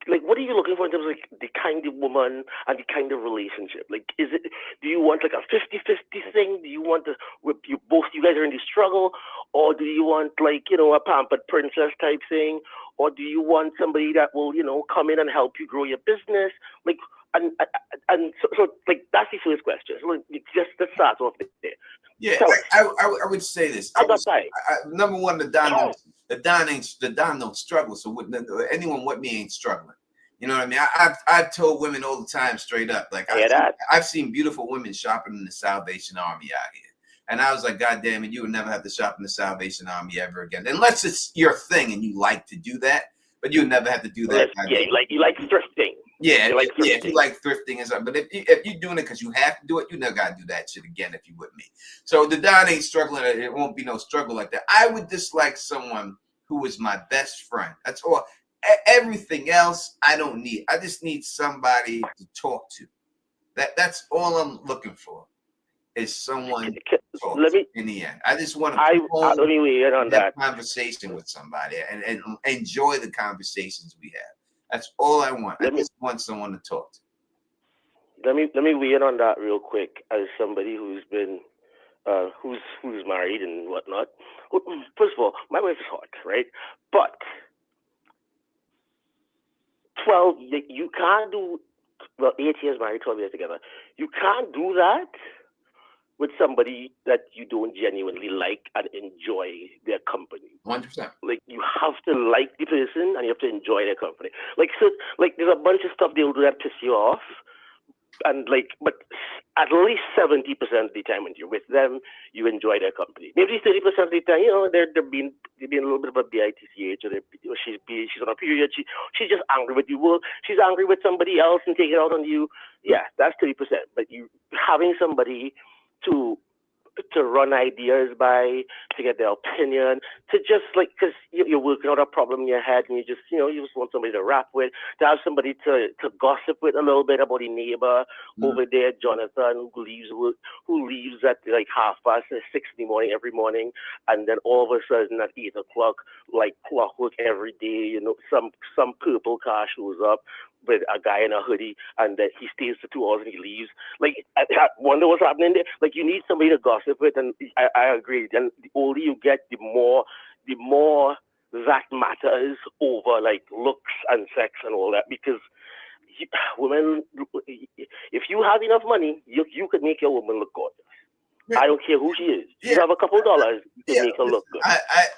what are you looking for in terms of the kind of woman and the kind of relationship? Do you want like a 50-50 thing? Do you want you guys are in the struggle, or do you want a pampered princess type thing, or do you want somebody that will come in and help you grow your business? So that's the first question. So just to start off there. Yeah, I would say this. Number one, the Don don't struggle. So anyone with me ain't struggling. You know what I mean? I've told women all the time, straight up. Like I've seen beautiful women shopping in the Salvation Army out here, and I was like, God damn it, you would never have to shop in the Salvation Army ever again, unless it's your thing and you like to do that. But you would never have to do that. Yeah, you like thrifting. Yeah, if you like thrifting and stuff. But if you're doing it because you have to do it, you never got to do that shit again if you with me. So the Don ain't struggling. It won't be no struggle like that. I would just like someone who is my best friend. That's all. Everything else I don't need. I just need somebody to talk to. That's all I'm looking for. Is someone to talk to in the end. I just want to let me weigh in on that conversation with somebody and enjoy the conversations we have. That's all I want. I just want someone to talk to. Let me weigh in on that real quick as somebody who's been who's married and whatnot. First of all, my wife is hot, right? But 12, you can't do 8 years married, 12 years together. You can't do that with somebody that you don't genuinely like and enjoy their company. 100%. You have to like the person and you have to enjoy their company. There's a bunch of stuff they'll do that piss you off, and but at least 70% of the time when you're with them, you enjoy their company. Maybe 30% of the time, they're being a little bit of a bitch, or she's on a period. She's just angry with you. Well, she's angry with somebody else and taking it out on you. Yeah, that's 30%. But you having somebody to run ideas by, to get their opinion, to just because you're working out a problem in your head and you just want somebody to rap with, to have somebody to gossip with a little bit about the neighbor over there, Jonathan, who leaves at 6:30 in the morning every morning, and then all of a sudden at 8 o'clock, like clockwork every day, some purple car shows up with a guy in a hoodie, and he stays for 2 hours and he leaves. I wonder what's happening there. You need somebody to gossip with, and I agree. And the older you get, the more that matters over looks and sex and all that. Because women, if you have enough money, you could make your woman look good. Yeah. I don't care who she is. You have a couple $, you can make her look good.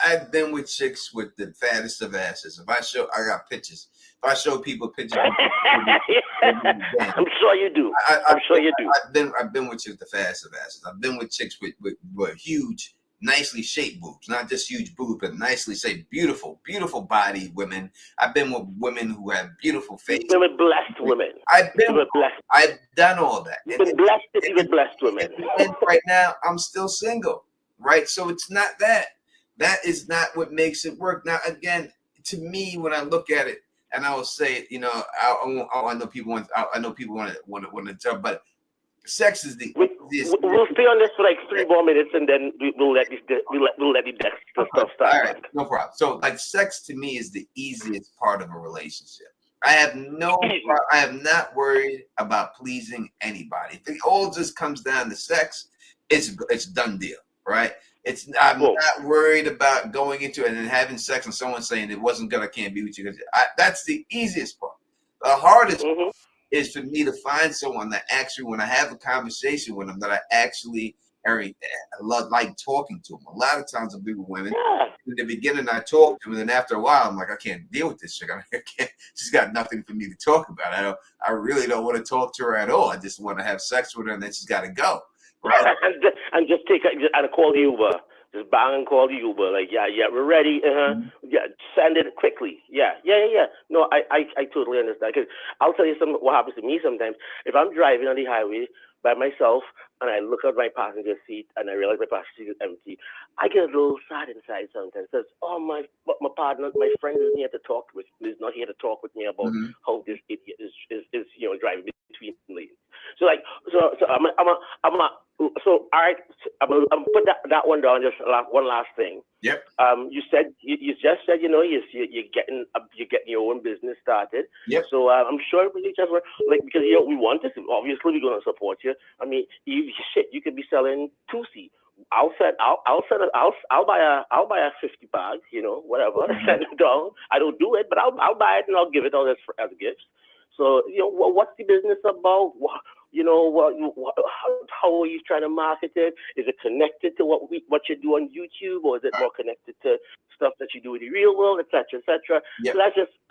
I've been with chicks with the fattest of asses. I got pictures. If I show people pictures, I'm sure you do. I'm sure you do. I've been with chicks with the fattest of asses. I've been with chicks with huge, nicely shaped boobs, not just huge boobs, but nicely shaped, beautiful body women. I've been with women who have beautiful faces. You've been with blessed women. I've done all that. You've been blessed with blessed women. And right now, I'm still single, right? So it's not that. That is not what makes it work. Now, again, to me, when I look at it, and I will say, I know people want to tell, but sex is the. We'll stay on this for 3 more minutes, and then we'll let the Dexter stuff start. All right, no problem. So, sex to me is the easiest part of a relationship. I am not worried about pleasing anybody. If it all just comes down to sex, it's done deal, right? I'm not worried about going into it and then having sex and someone saying I can't be with you. That's the easiest part. The hardest part is for me to find someone that actually, when I have a conversation with them, that I actually like talking to them. A lot of times I'll be with women. In the beginning, I talk to them, and then after a while, I'm like, I can't deal with this chick. She's got nothing for me to talk about. I really don't want to talk to her at all. I just want to have sex with her, and then she's got to go. Right. and just and call the Uber. Just bang and call the Uber. Like, yeah, we're ready. Yeah, send it quickly. Yeah. No, I totally understand. Because I'll tell you something. What happens to me sometimes if I'm driving on the highway by myself and I look at my passenger seat and I realize my passenger seat is empty, I get a little sad inside sometimes. Because my partner, my friend isn't here to talk with. Is not here to talk with me about how this idiot is driving between lanes. So all right. I'm put that one down. Just one last thing. Yep. You just said you're getting your own business started. Yep. So I'm sure we just because we want this. Obviously, we're gonna support you. I mean, you could be selling 2C. I'll buy a 50 bag. Whatever. Send it down. I don't do it, but I'll buy it and I'll give it out as gifts. So what's the business about? How are you trying to market it? Is it connected to what you do on YouTube, or is it more connected to stuff that you do in the real world, etc., etc.? Yep. So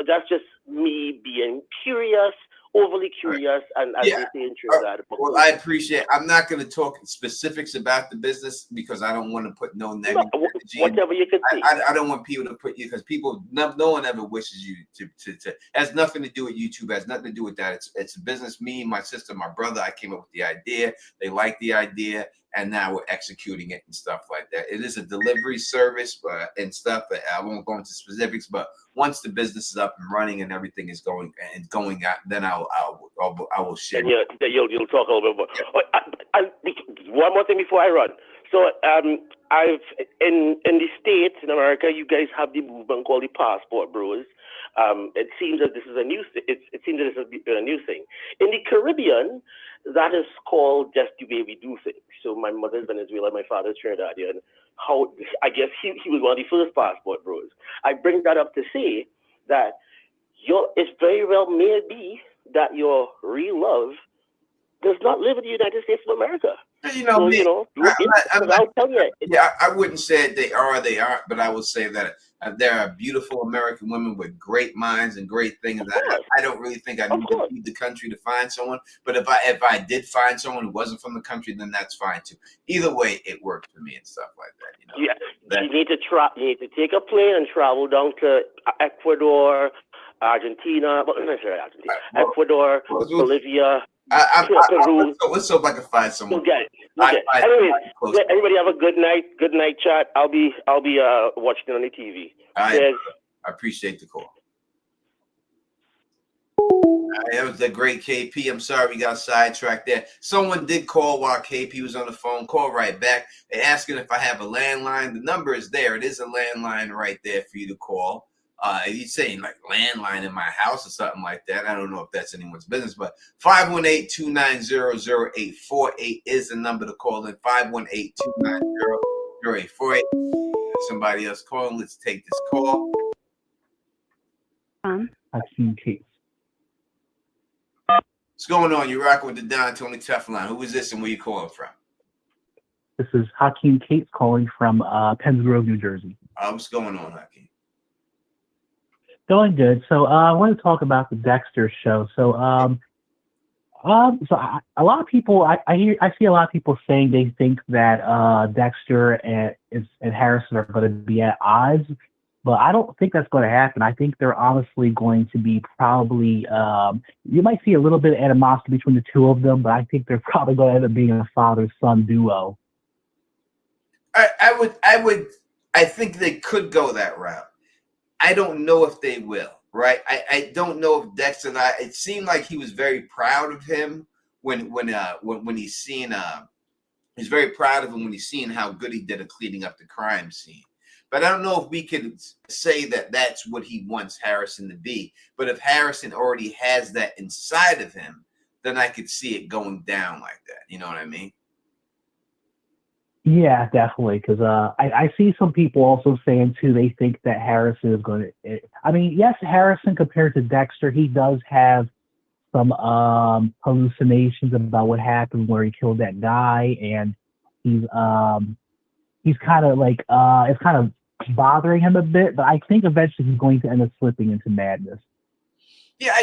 that's just me being curious, overly curious, and as they say in Trinidad. Well, I appreciate. I'm not going to talk specifics about the business because I don't want to put no negative energy. Whatever you can see. I don't want people to put you because no one ever wishes you to. It has nothing to do with YouTube. It has nothing to do with that. It's a business. Me, my sister, my brother. I came up with the idea. They liked the idea, and now we're executing it and stuff like that. It is a delivery service and stuff. But I won't go into specifics. But once the business is up and running and everything is going out, then I will share. And you'll talk a little bit more. Yeah. One more thing before I run. So I've in the States, in America, you guys have the movement called the Passport Bros. It seems that this is a new. It seems that this is a new thing. In the Caribbean, that is called just the way we do things. So my mother's Venezuela, my father's Trinidadian. How I guess he was one of the first Passport Bros. I bring that up to say that it very well may be that your real love does not live in the United States of America. I'll tell you. Yeah, I wouldn't say they aren't, but I would say that there are beautiful American women with great minds and great things. I don't really think I need to leave the country to find someone. But if I did find someone who wasn't from the country, then that's fine too. Either way, it worked for me and stuff like that. Yeah, you need to take a plane and travel down to Ecuador, Argentina. Well, not necessarily Argentina. Ecuador, Bolivia. Peru. Let's hope I can find someone. Okay. Anyway, everybody have a good night. Good night, chat. I'll be watching it on the TV. I appreciate the call. That was a great KP. I'm sorry we got sidetracked there. Someone did call while KP was on the phone. Call right back. They're asking if I have a landline. The number is there. It is a landline right there for you to call. He's saying like landline in my house or something like that. I don't know if that's anyone's business, but 518-290-0848 is the number to call in. 518-290-0848. Somebody else calling. Let's take this call. Hakeem Cates. What's going on? You're rocking with the Don Tony Teflon. Who is this and where you calling from? This is Hakeem Cates calling from Penns Grove, New Jersey. What's going on, Hakeem? Going good. So I want to talk about the Dexter show. So a lot of people, I see a lot of people saying they think that Dexter and Harrison are going to be at odds, but I don't think that's going to happen. I think they're honestly going to be probably. You might see a little bit of animosity between the two of them, but I think they're probably going to end up being a father-son duo. I think they could go that route. I don't know if they will, right? I don't know if Dexter and it seemed like he was very proud of him when he's seen he's very proud of him when he's seen how good he did at cleaning up the crime scene. But I don't know if we could say that that's what he wants Harrison to be. But if Harrison already has that inside of him, then I could see it going down like that. You know what I mean? Yeah, definitely. Because I see some people also saying, too, they think that Harrison is going to... I mean, yes, Harrison, compared to Dexter, he does have some hallucinations about what happened where he killed that guy. And he's kind of like... it's kind of bothering him a bit. But I think eventually he's going to end up slipping into madness. Yeah,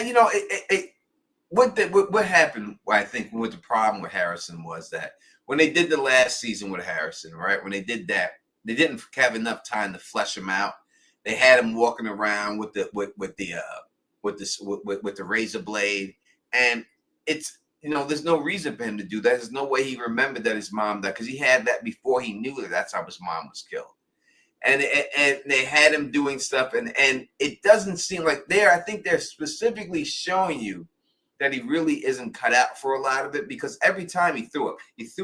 what happened? I think what the problem with Harrison was that when they did the last season with Harrison, right? When they did that, they didn't have enough time to flesh him out. They had him walking around with the razor blade, and it's there's no reason for him to do that. There's no way he remembered that his mom died because he had that before he knew that that's how his mom was killed. And they had him doing stuff, and it doesn't seem like I think they're specifically showing you that he really isn't cut out for a lot of it, because every time he threw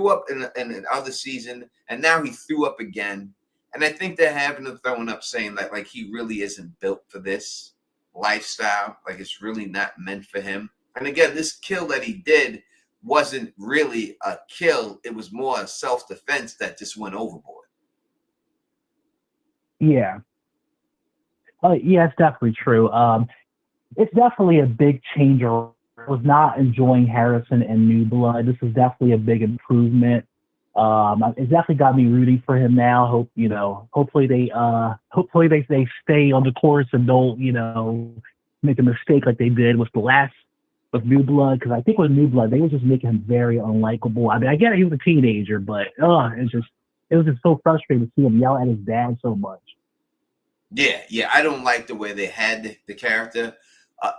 up in another season, and now he threw up again. And I think they're having him throwing up saying that like he really isn't built for this lifestyle, like it's really not meant for him. And again, this kill that he did wasn't really a kill. It was more a self-defense that just went overboard. Yeah. Yeah, it's definitely true. It's definitely a big change. I was not enjoying Harrison in New Blood. This is definitely a big improvement. It's definitely got me rooting for him now. Hopefully they stay on the course and don't, make a mistake like they did with New Blood. Because I think with New Blood, they were just making him very unlikable. I mean, I get it, he was a teenager, but it was just so frustrating to see him yell at his dad so much. Yeah. I don't like the way they had the character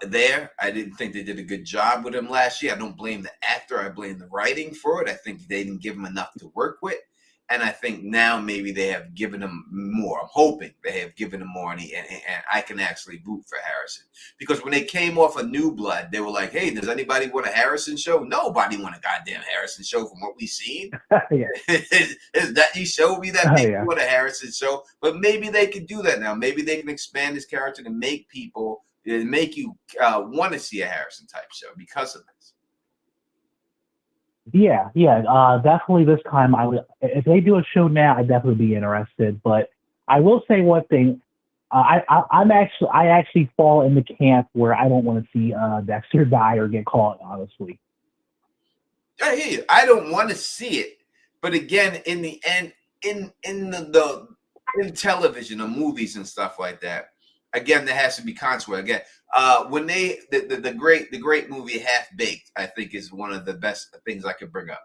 there. I didn't think they did a good job with him last year. I don't blame the actor. I blame the writing for it. I think they didn't give him enough to work with. And I think now maybe they have given him more. I'm hoping they have given him more, and I can actually root for Harrison. Because when they came off of New Blood, they were like, hey, does anybody want a Harrison show? Nobody want a goddamn Harrison show from what we've seen. Is that you showed me that people want a Harrison show? But maybe they could do that now. Maybe they can expand his character to make you want to see a Harrison type show because of this. Yeah, definitely this time if they do a show now, I'd definitely be interested. But I will say one thing, I actually fall in the camp where I don't want to see Dexter die or get caught, honestly. I hear you. I don't want to see it, but again, in the end, in television or movies and stuff like that, again, there has to be consequence. Again, when the great movie Half Baked, I think is one of the best things I could bring up.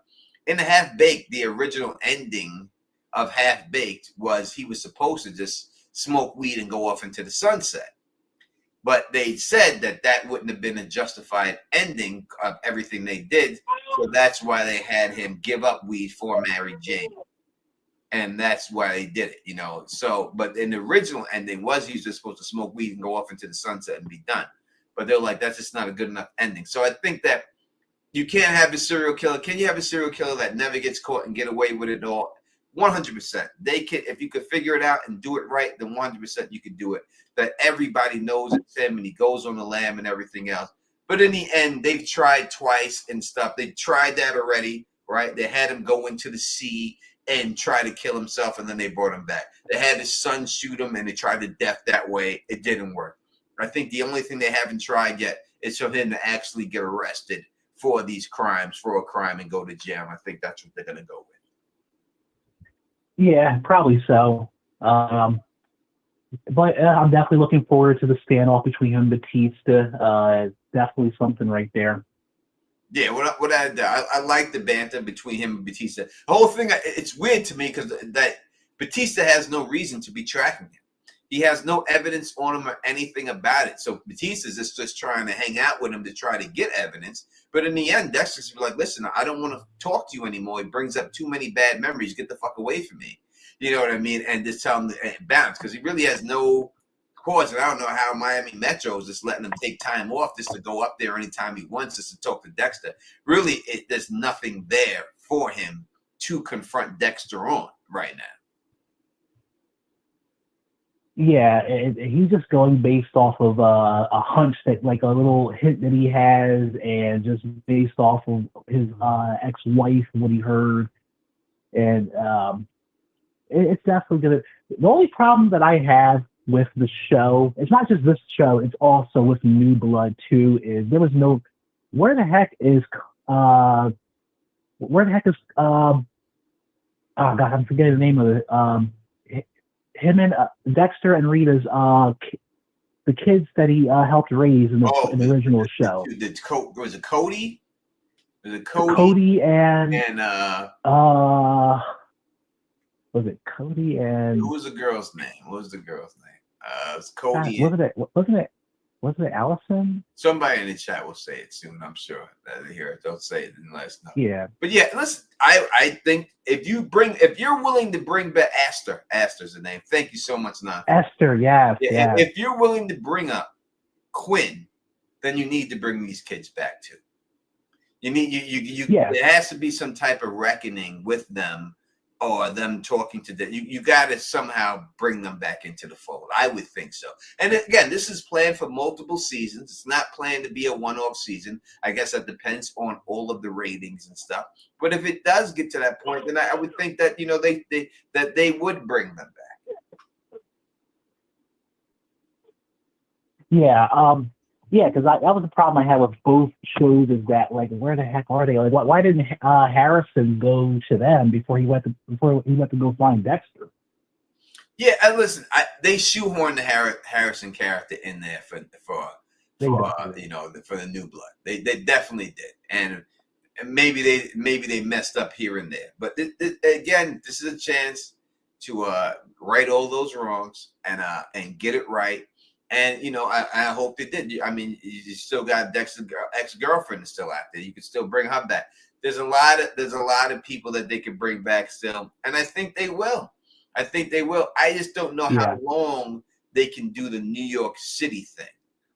In the Half Baked, the original ending of Half Baked was he was supposed to just smoke weed and go off into the sunset. But they said that wouldn't have been a justified ending of everything they did. So that's why they had him give up weed for Mary Jane. And that's why they did it, So, but in the original ending was he was just supposed to smoke weed and go off into the sunset and be done. But they're like, that's just not a good enough ending. So I think that you can't have a serial killer. Can you have a serial killer that never gets caught and get away with it all? 100%. They can, if you could figure it out and do it right, then 100% you can do it. That everybody knows it's him and he goes on the lam and everything else. But in the end, they've tried twice and stuff. They tried that already, right? They had him go into the sea and try to kill himself, and then they brought him back. They had his son shoot him, and they tried to death that way. It didn't work. I think the only thing they haven't tried yet is for him to actually get arrested for these crimes, for a crime, and go to jail. I think that's what they're going to go with. Yeah, probably so. But I'm definitely looking forward to the standoff between him and Batista. Definitely something right there. Yeah, I like the banter between him and Batista. The whole thing, it's weird to me because that Batista has no reason to be tracking him. He has no evidence on him or anything about it. So Batista's just trying to hang out with him to try to get evidence. But in the end, Dexter's like, listen, I don't want to talk to you anymore. He brings up too many bad memories. Get the fuck away from me. You know what I mean? And just tell him to bounce because he really has no cause. And I don't know how Miami Metro is just letting him take time off just to go up there anytime he wants just to talk to Dexter. Really, there's nothing there for him to confront Dexter on right now. Yeah, he's just going based off of a hunch that, like a little hint that he has, and just based off of his ex-wife, what he heard. And it's definitely gonna. The only problem that I have with the show, it's not just this show, it's also with New Blood too, is there was no. Where the heck is oh God, I'm forgetting the name of it. Him and Dexter and Rita's the kids that he helped raise in Oh, the original show. Was it Cody? Was it Cody? Cody and was it Cody and who was the girl's name? What was the girl's name? It was Cody. Wasn't it Allison? Somebody in the chat will say it soon. I'm sure that they hear it. Don't say it and let us know. Yeah. But yeah, listen. I think if you're willing to bring back Aster's the name. Thank you so much, Nan. Esther, yes. Yeah. If you're willing to bring up Quinn, then you need to bring these kids back too. You need there has to be some type of reckoning with them, or them talking to them. You got to somehow bring them back into the fold. I would think so. And again, this is planned for multiple seasons. It's not planned to be a one-off season. I guess that depends on all of the ratings and stuff. But if it does get to that point, then I would think that they would bring them back. Yeah. Yeah, because that was the problem I had with both shows, is that, like, where the heck are they? Like, why didn't Harrison go to them before he went to go find Dexter? Yeah, and listen, they shoehorned the Harrison character in there for the New Blood. They definitely did, and maybe they messed up here and there. But again, this is a chance to right all those wrongs and get it right. And I hope it did. I mean, you still got Dexter's ex-girlfriend still out there. You can still bring her back. There's a lot of people that they can bring back still, and I think they will. I just don't know how long they can do the New York City thing.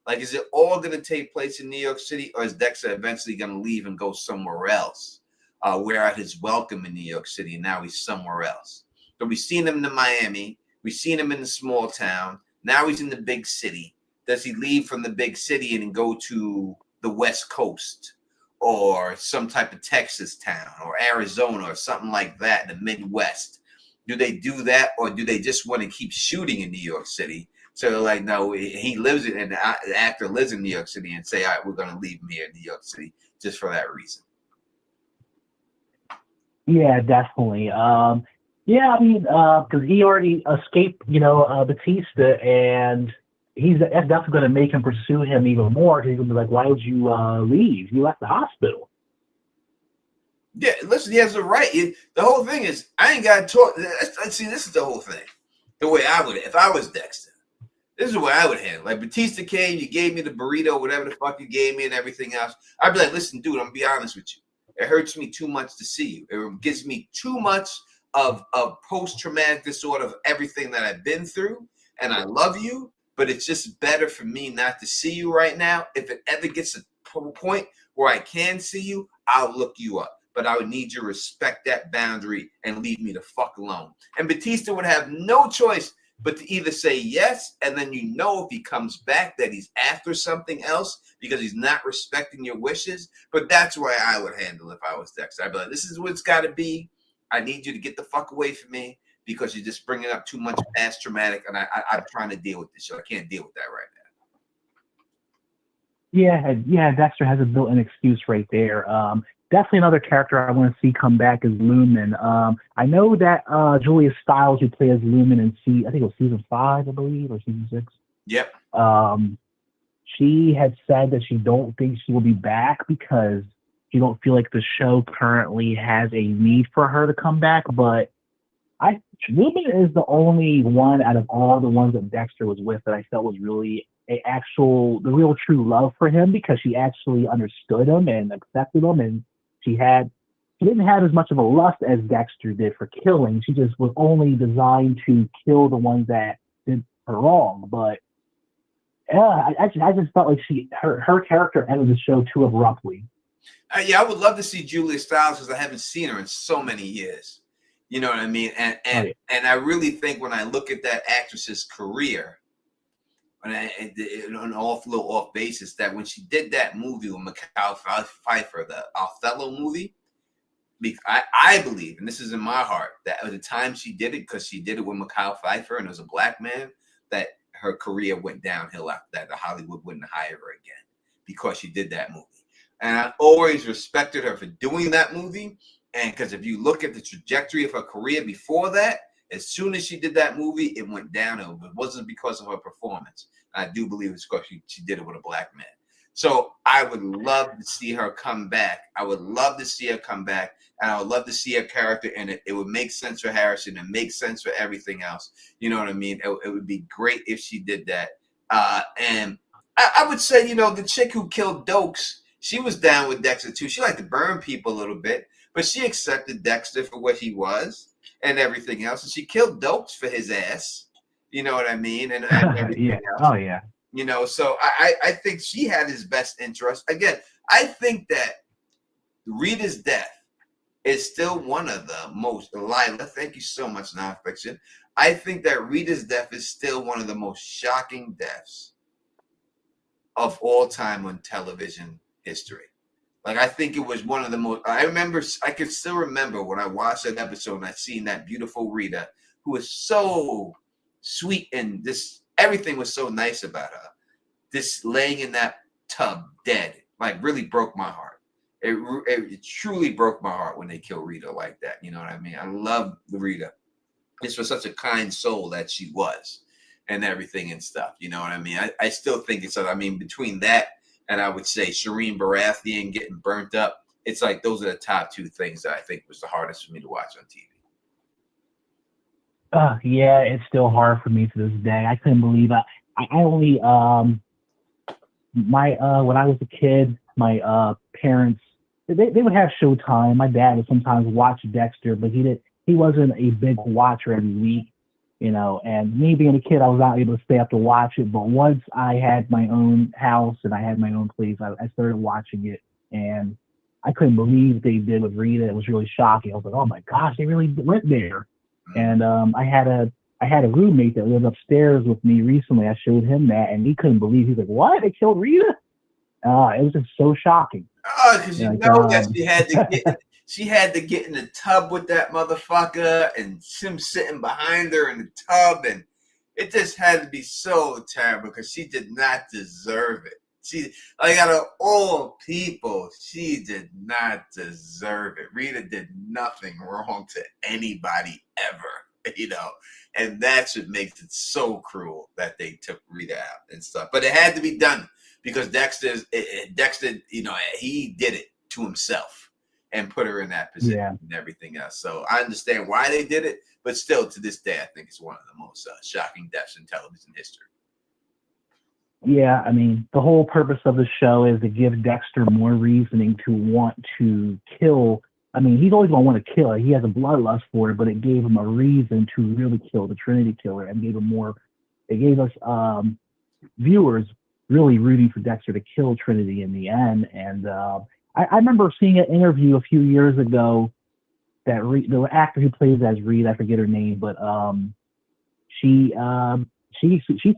Like, is it all going to take place in New York City, or is Dexter eventually going to leave and go somewhere else? We're at his welcome in New York City, and now he's somewhere else. So we've seen him in Miami. We've seen him in the small town. Now he's in the big city. Does he leave from the big city and go to the West Coast or some type of Texas town or Arizona or something like that in the Midwest? Do they do that, or do they just want to keep shooting in New York City? So they're like, no, he lives in, and the actor lives in New York City, and say, all right, we're going to leave him here in New York City just for that reason. Yeah, definitely. Yeah, I mean, because he already escaped, Batista, and that's definitely going to make him pursue him even more. Because he's going to be like, "Why would you leave? You left the hospital." Yeah, listen, he has a right. The whole thing is, I ain't got to talk. See, this is the whole thing. The way I would, if I was Dexter, this is the way I would handle it. Like, Batista came, you gave me the burrito, whatever the fuck you gave me, and everything else. I'd be like, listen, dude, I'm going to be honest with you. It hurts me too much to see you. It gives me too much of post-traumatic disorder of everything that I've been through, and I love you, but it's just better for me not to see you right now. If it ever gets to a point where I can see you, I'll look you up. But I would need you to respect that boundary and leave me the fuck alone. And Batista would have no choice but to either say yes, and then if he comes back that he's after something else because he's not respecting your wishes. But that's the way I would handle it if I was Dexter. I'd be like, this is what it's got to be. I need you to get the fuck away from me because you're just bringing up too much past traumatic, and I'm trying to deal with this shit. I can't deal with that right now. Yeah, Dexter has a built-in excuse right there. Definitely another character I want to see come back is Lumen. I know that Julia Stiles, who plays Lumen in I think it was season 5, I believe, or season 6. Yep. She had said that she don't think she will be back because she don't feel like the show currently has a need for her to come back. But Lumen is the only one out of all the ones that Dexter was with that I felt was really the real true love for him, because she actually understood him and accepted him, and she didn't have as much of a lust as Dexter did for killing. She just was only designed to kill the ones that did her wrong. But yeah, I just felt like her character ended the show too abruptly. Yeah, I would love to see Julia Stiles because I haven't seen her in so many years. You know what I mean? And I really think when I look at that actress's career, on an little off basis, that when she did that movie with Michael Pfeiffer, the Othello movie, I believe, and this is in my heart, that at the time she did it, because she did it with Michael Pfeiffer and it was a black man, that her career went downhill after that. The Hollywood wouldn't hire her again because she did that movie. And I always respected her for doing that movie. And because if you look at the trajectory of her career before that, As soon as she did that movie, it went downhill. It wasn't because of her performance. I do believe it's because she did it with a black man. So I would love to see her come back. I would love to see her come back, and I would love to see her character in it. It would make sense for Harrison and make sense for everything else. You know what I mean? It would be great if she did that. And I would say, you know, the chick who killed Dokes, she was down with Dexter too. She liked to burn people a little bit, but she accepted Dexter for what he was and everything else. And she killed Dokes for his ass. You know what I mean? And everything yeah. else. Oh yeah. You know, so I think she had his best interest. Again, I think that Rita's death is still one of the most, Lila, thank you so much, Nonfiction. I think that Rita's death is still one of the most shocking deaths of all time on television history. Like, I think it was one of the most, I can still remember when I watched that episode and I seen that beautiful Rita, who was so sweet and this, everything was so nice about her. This laying in that tub dead, like, really broke my heart. It truly broke my heart when they killed Rita like that. You know what I mean? I love Rita. This was such a kind soul that she was and everything and stuff. You know what I mean? I still think it's, I mean, between that and I would say Shireen Baratheon getting burnt up, it's like those are the top two things that I think was the hardest for me to watch on TV. Yeah, it's still hard for me to this day. I couldn't believe I only when I was a kid, my parents they would have Showtime. My dad would sometimes watch Dexter, but he wasn't a big watcher every week, you know. And me being a kid, I was not able to stay up to watch it. But once I had my own house and I had my own place, I started watching it, and I couldn't believe what they did with Rita. It was really shocking. I was like, oh my gosh, they really went there. And I had a roommate that lived upstairs with me recently. I showed him that, and he couldn't believe. He's like, "What? They killed Rita?" It was just so shocking. Oh, because you know that she had to get in the tub with that motherfucker, and him sitting behind her in the tub, and it just had to be so terrible because she did not deserve it. She, like, out of all people, she did not deserve it. Rita did nothing wrong to anybody ever, you know, and that's what makes it so cruel that they took Rita out and stuff. But it had to be done because Dexter, you know, he did it to himself and put her in that position and everything else. So I understand why they did it, but still, to this day, I think it's one of the most shocking deaths in television history. Yeah, I mean, the whole purpose of the show is to give Dexter more reasoning to want to kill. I mean, he's always going to want to kill her. He has a bloodlust for it, but it gave him a reason to really kill the Trinity Killer and gave him more. It gave us viewers really rooting for Dexter to kill Trinity in the end. And I remember seeing an interview a few years ago that the actor who plays as Reed, I forget her name, but she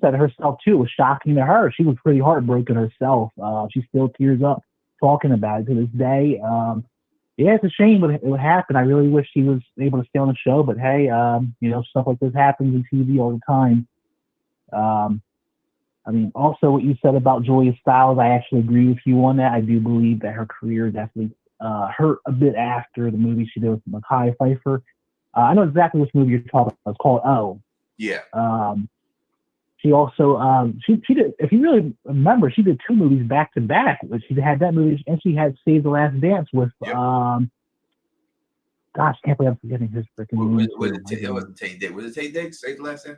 said herself too. It was shocking to her. She was pretty heartbroken herself. She still tears up talking about it to this day. Yeah, it's a shame what happened. I really wish she was able to stay on the show, but hey, you know, stuff like this happens in TV all the time. I mean, also what you said about Julia Stiles, I actually agree with you on that. I do believe that her career definitely hurt a bit after the movie she did with Mekhi Phifer. I know exactly which movie you're talking about. It's called O. Yeah. She also she did, if you really remember, she did 2 movies back to back. She had that movie and she had Save the Last Dance with gosh, can't believe I'm forgetting his freaking name. It wasn't Taye Diggs. Was it Taye Diggs? Save the Last Dance?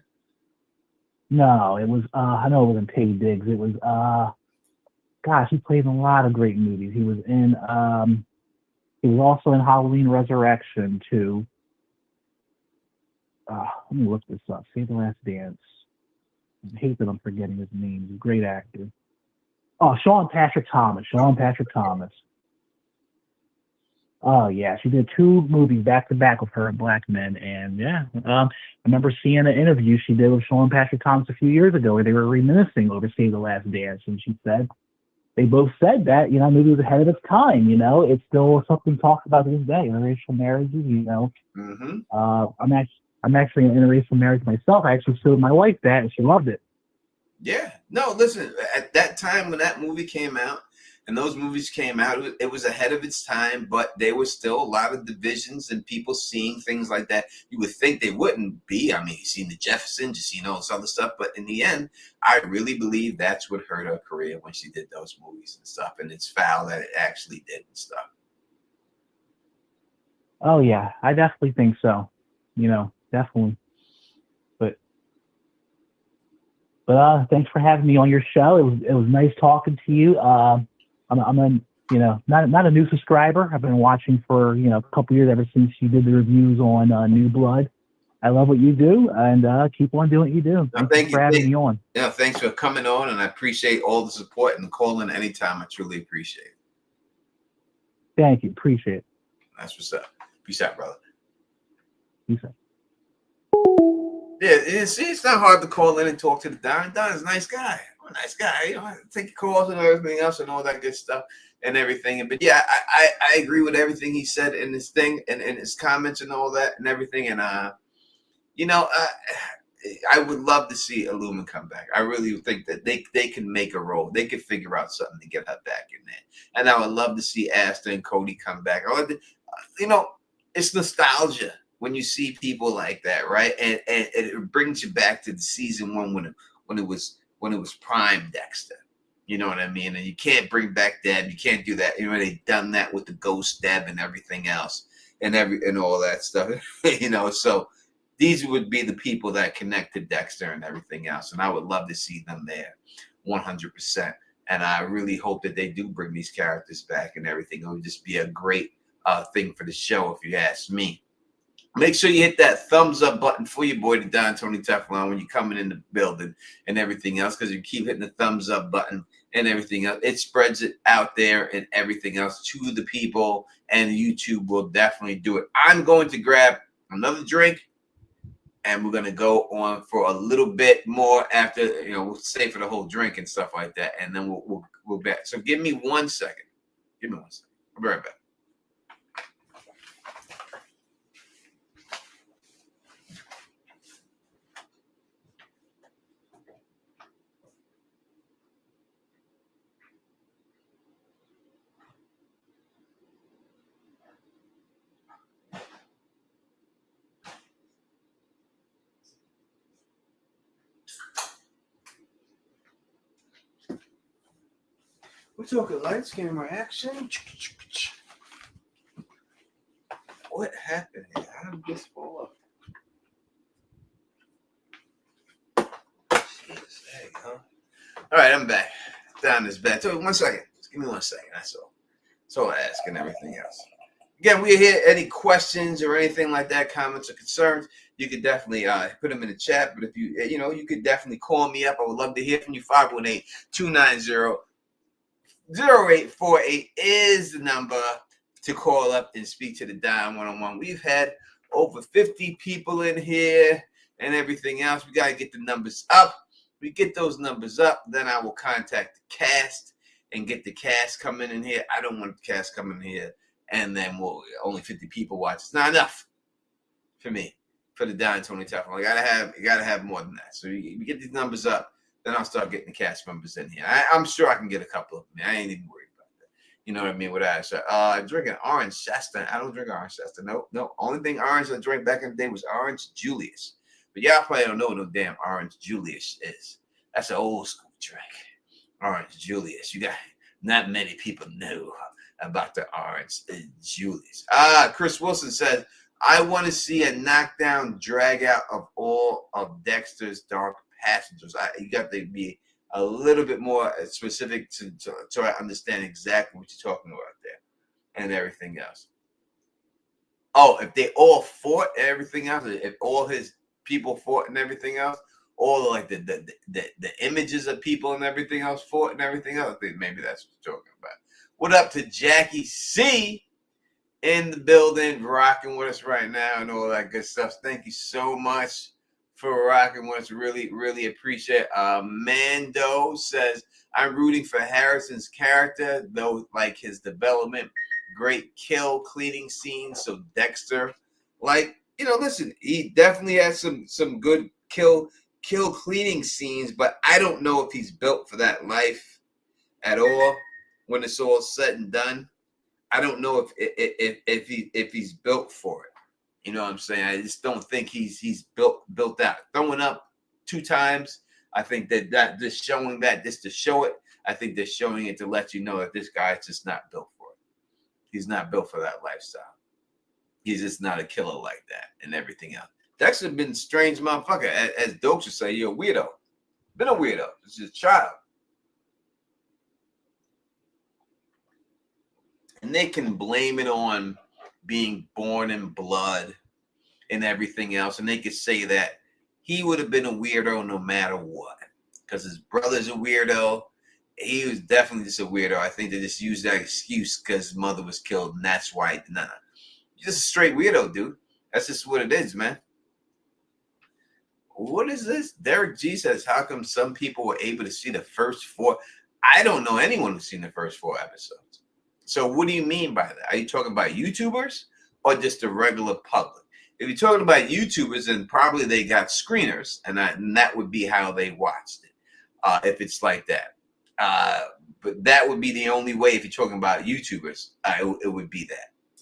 No, it was I know it wasn't Taye Diggs. It was gosh, he played in a lot of great movies. He was also in Halloween Resurrection too. Let me look this up. Save the Last Dance. I hate that I'm forgetting his name. He's a great actor. Oh, Sean Patrick Thomas. Oh, yeah. She did 2 movies back to back with her and Black Men. And, yeah, I remember seeing an interview she did with Sean Patrick Thomas a few years ago where they were reminiscing over Save the Last Dance. And she said, they both said that, you know, maybe it was ahead of its time, you know. It's still something talked about to this day, interracial marriages, you know. Mm-hmm. I'm actually in an interracial marriage myself. I actually showed my wife that, and she loved it. Yeah. No, listen, at that time when that movie came out, and those movies came out. It was ahead of its time, but there was still a lot of divisions and people seeing things like that. You would think they wouldn't be. I mean, you've seen the Jeffersons, you've seen all this other stuff, but in the end, I really believe that's what hurt her career when she did those movies and stuff, and it's foul that it actually did and stuff. Oh yeah, I definitely think so. Definitely. But thanks for having me on your show. It was nice talking to you. I'm not a new subscriber. I've been watching for a couple years, ever since you did the reviews on New Blood. I love what you do, and keep on doing what you do. Thanks for having me on. Yeah, thanks for coming on, and I appreciate all the support and calling anytime. I truly appreciate it. Thank you. Appreciate it. That's what's up. Peace out, brother. Peace out. Yeah, it's not hard to call in and talk to the Don. Don's a nice guy. I'm a nice guy. Take calls and everything else and all that good stuff and everything. But yeah, I agree with everything he said in this thing and his comments and all that and everything. And I would love to see Illumin come back. I really think that they can make a role. They could figure out something to get her back in there. And I would love to see Asta and Cody come back. It's nostalgia when you see people like that, right? And it brings you back to the season 1 when it was prime Dexter. You know what I mean? And you can't bring back Deb. You can't do that. They've done that with the ghost Deb and everything else and all that stuff. So these would be the people that connect to Dexter and everything else. And I would love to see them there 100%. And I really hope that they do bring these characters back and everything. It would just be a great thing for the show, if you ask me. Make sure you hit that thumbs up button for your boy, the Don Tony Teflon, when you're coming in the building and everything else, because you keep hitting the thumbs up button and everything else, it spreads it out there and everything else to the people, and YouTube will definitely do it. I'm going to grab another drink, and we're going to go on for a little bit more after, we'll stay for the whole drink and stuff like that, and then we'll back. So give me 1 second. Give me 1 second. I'll be right back. We're talking lights, camera, action. What happened here? How did this fall up? Jesus, there you go. All right, I'm back. Don is back. So 1 second. Just give me 1 second. That's all. That's all I ask and everything else. Again, we're here. Any questions or anything like that, comments or concerns, you could definitely put them in the chat. But if you could definitely call me up. I would love to hear from you. 518-290-0848 is the number to call up and speak to the Don one-on-one. We've had over 50 people in here and everything else. We got to get the numbers up. We get those numbers up, then I will contact the cast and get the cast coming in here. I don't want the cast coming in here, and then only 50 people watch. It's not enough for me, for the Don Tony Teflon. You gotta have more than that. So you get these numbers up, then I'll start getting the cast members in here. I'm sure I can get a couple of them. I ain't even worried about that. You know what I mean? With that, so drinking orange Shasta. I don't drink orange Shasta. No. Only thing orange I drank back in the day was orange Julius. But y'all probably don't know what no damn orange Julius is. That's an old school drink. Orange Julius. You got not many people know about the orange Julius. Chris Wilson says, I want to see a knockdown drag out of all of Dexter's dark passengers. You got to be a little bit more specific to I understand exactly what you're talking about there and everything else. Oh, if they all fought and everything else, if all his people fought and everything else, all like the images of people and everything else fought and everything else, I think maybe that's what you're talking about. What up to Jackie C in the building, rocking with us right now and all that good stuff. Thank you so much for rocking with us. Really, really appreciate it. Mando says, I'm rooting for Harrison's character, though, like his development. Great kill cleaning scenes. So Dexter, listen, he definitely has some good kill cleaning scenes, but I don't know if he's built for that life at all. when it's all said and done, I don't know if he's built for it. You know what I'm saying? I just don't think he's built out. Throwing up 2 times, I think that just showing that just to show it. I think they're showing it to let you know that this guy's just not built for it. He's not built for that lifestyle. He's just not a killer like that and everything else. Dexter been a strange motherfucker, as Dope should say. You're a weirdo. Been a weirdo. It's just a child. And they can blame it on being born in blood and everything else. And they could say that he would have been a weirdo no matter what. Because his brother's a weirdo. He was definitely just a weirdo. I think they just used that excuse because his mother was killed, and that's why. Nah, you're just a straight weirdo, dude. That's just what it is, man. What is this? Derek G says, how come some people were able to see the first 4? I don't know anyone who's seen the first 4 episodes. So what do you mean by that? Are you talking about YouTubers or just the regular public? If you're talking about YouTubers, then probably they got screeners, and that would be how they watched it, if it's like that. But that would be the only way if you're talking about YouTubers. It would be